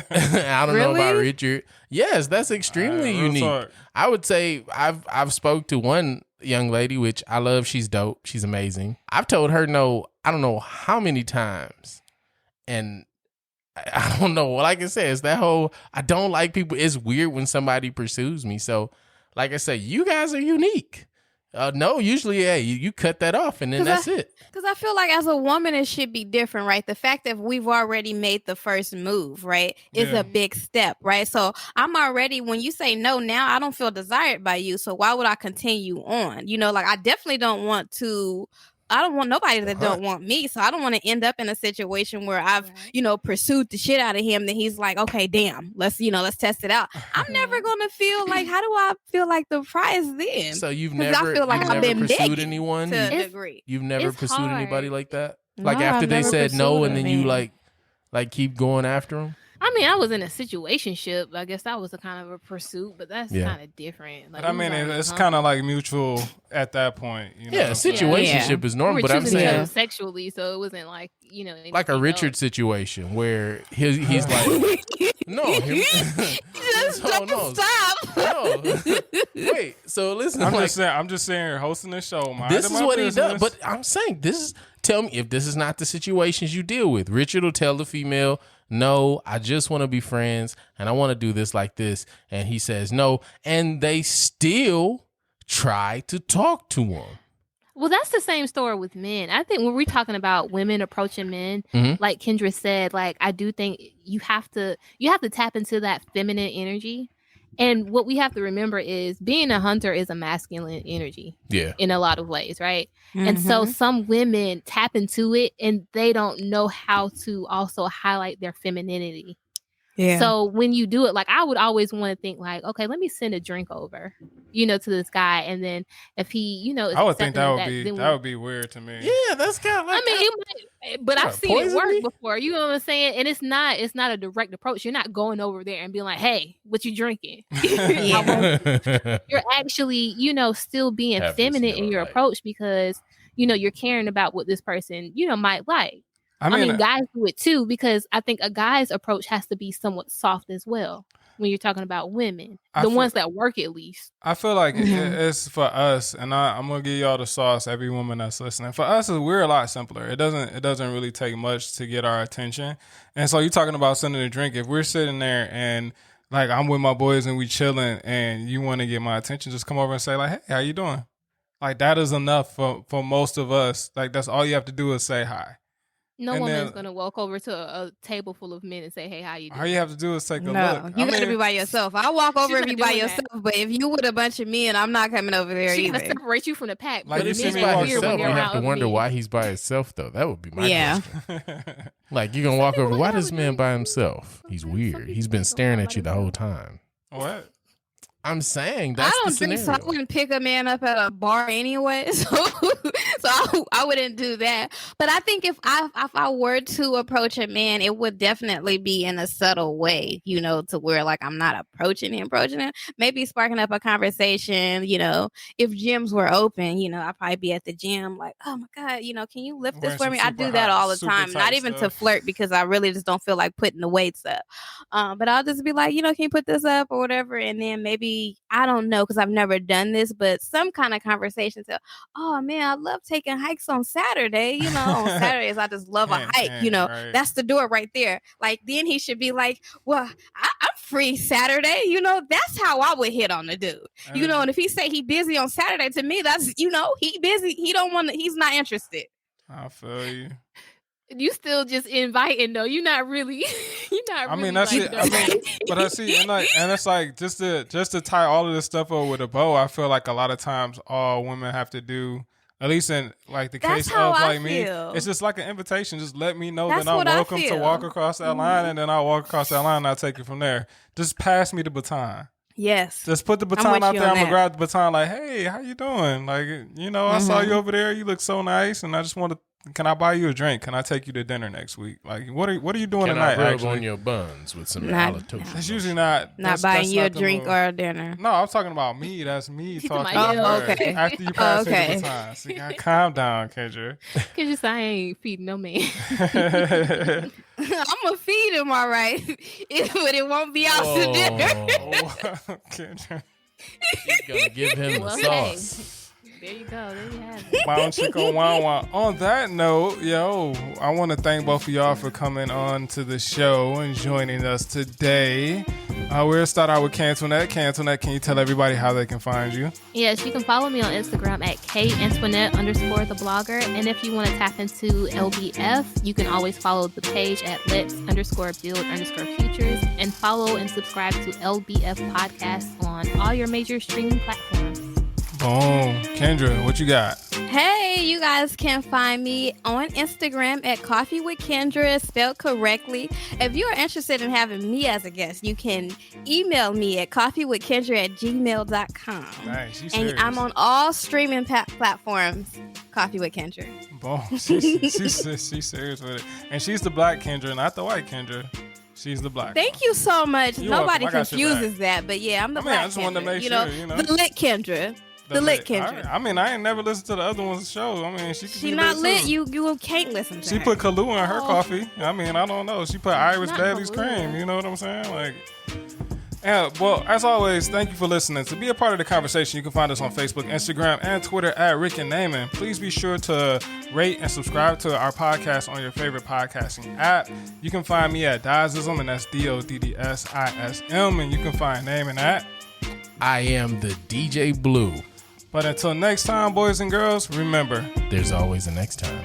I don't know about Richard. Yes, that's extremely unique. Talk. I would say I've spoke to one young lady, which I love. She's dope. She's amazing. I've told her no, I don't know how many times, and I don't know. Like I said, it's that whole I don't like people. It's weird when somebody pursues me. So. Like I said, you guys are unique. No, usually, you cut that off and then that's it. Because I feel like as a woman, it should be different, right? The fact that we've already made the first move, right, is a big step, right? So I'm already, when you say no now, I don't feel desired by you. So why would I continue on? You know, like I definitely don't want to want nobody that don't want me. So I don't want to end up in a situation where I've, pursued the shit out of him. That he's like, okay, damn, let's test it out. I'm never gonna feel like, how do I feel like the prize then? So you've 'Cause never, I feel like you've I've never been pursued begging anyone? to a degree. You've never It's pursued hard. anybody like that? No, Like after I've they never said no, pursued and a then you man. like keep going after them? I mean, I was in a situationship. I guess that was a kind of a pursuit, but that's kind of different. Like, But I mean, it's kind of like mutual at that point. You know? Yeah, situationship is normal, we were but I'm choosing each other saying sexually, so it wasn't like like a Richard situation where he's like, no, Just don't stop. no. Wait, so listen, I'm just saying, you're hosting the show. This is what he does. But I'm saying tell me if this is not the situations you deal with. Richard will tell the female, no, I just want to be friends and I want to do this like this. And he says no. And they still try to talk to him. Well, that's the same story with men. I think when we're talking about women approaching men, like Kendra said, like I do think you have to tap into that feminine energy. And what we have to remember is being a hunter is a masculine energy. Yeah. In a lot of ways, right? And so some women tap into it and they don't know how to also highlight their femininity. Yeah. So when you do it, like I would always want to think like, okay, let me send a drink over, to this guy. And then if he, is I would think accepting that would be weird to me. Yeah, that's kind of like. I mean, it might, but I've seen it work before. You know what I'm saying? And it's not a direct approach. You're not going over there and being like, "Hey, what you drinking?" You're actually, still being feminine in your approach because you're caring about what this person might like. I mean, guys do it too because I think a guy's approach has to be somewhat soft as well. When you're talking about women, ones that work at least. I feel like it's for us, and I'm gonna give y'all the sauce. Every woman that's listening, for us, we're a lot simpler. It doesn't really take much to get our attention. And so you're talking about sending a drink. If we're sitting there and like I'm with my boys and we chilling, and you want to get my attention, just come over and say like, "Hey, how you doing?" Like that is enough for most of us. Like that's all you have to do is say hi. No woman's gonna walk over to a table full of men and say, "Hey, how you doing?" All you have to do is take a look. You gotta be by yourself. I'll walk over and be by yourself, but if you with a bunch of men, I'm not coming over there either. She's gonna separate you from the pack. Like if he's by himself, you have to wonder why he's by himself, though. That would be my question. Like you're gonna walk over. Why this man by himself? He's weird. He's been staring at you the whole time. What? I'm saying that's I don't the drink, scenario. so I wouldn't pick a man up at a bar anyway. So I wouldn't do that. But I think if I were to approach a man, it would definitely be in a subtle way, to where like I'm not approaching him. Maybe sparking up a conversation. If gyms were open, I'd probably be at the gym like, oh my God, can you lift this for me? I do that all the time. Not even to flirt because I really just don't feel like putting the weights up. But I'll just be like, can you put this up or whatever? And then maybe I don't know because I've never done this, but some kind of conversation to, oh man, I love taking hikes on Saturday. On Saturdays, I just love a hike. Right. That's the door right there. Like then he should be like, well, I'm free Saturday. That's how I would hit on the dude. And if he say he busy on Saturday, to me, that's he busy. He don't want to. He's not interested. I feel you. You still just inviting though. You're not really. I mean, that's it. But I see, and it's like just to tie all of this stuff up with a bow. I feel like a lot of times all women have to do, at least in like the case of like me, it's just like an invitation. Just let me know that I'm welcome to walk across that line, and then I'll walk across that line and I'll take it from there. Just pass me the baton. Yes. Just put the baton out there. I'm gonna grab the baton like, hey, how you doing? Like, I saw you over there. You look so nice, and I just want to. Can I buy you a drink? Can I take you to dinner next week? Like, what are you doing tonight? Can I rub on your buns with some halitosis? That's usually not buying you a drink or a dinner. No, I'm talking about me. That's me talking. Okay. After you pass me the baton, so you gotta calm down, Kendra. Kendra, I ain't feeding no man. I'm gonna feed him, all right, but it won't be out to dinner. Kendra, he's gonna give him the sauce. There you go. There you have it. Wow, chico, wow, wow. On that note, I want to thank both of y'all for coming on to the show and joining us today. We'll start out with Kay Antoinette. Kay Antoinette, can you tell everybody how they can find you? Yes, you can follow me on Instagram at Kay Antoinette _ the blogger. And if you want to tap into LBF, you can always follow the page at let's _ build _ futures and follow and subscribe to LBF podcasts on all your major streaming platforms. Boom. Kendra, what you got? Hey, you guys can find me on Instagram at Coffee with Kendra, spelled correctly. If you are interested in having me as a guest, you can email me at coffeewithkendra@gmail.com. Nice. And Serious. I'm on all streaming platforms, Coffee with Kendra. Boom. She's serious with it. And she's the black Kendra, not the white Kendra. She's the black. Thank you so much. You're Nobody welcome. I got your confuses that, but yeah, I'm the black I just wanted to Kendra, make sure, you know. The lit Kendra. The lit Kendra. I mean, I ain't never listened to the other one's show. I mean, she not lit. Too. You can't listen to She her. put Kahlua in her coffee. I mean, I don't know. She put Iris Not Bailey's Kahlua. cream. You know what I'm saying? Like, yeah. Well, as always, thank you for listening. To be a part of the conversation, you can find us on Facebook, Instagram, and Twitter at Ric and Naman. Please be sure to rate and subscribe to our podcast on your favorite podcasting app. You can find me at Doddism, and that's DODDSISM, and you can find Naman at I am the DJ Blue. But until next time, boys and girls, remember, There's always a next time.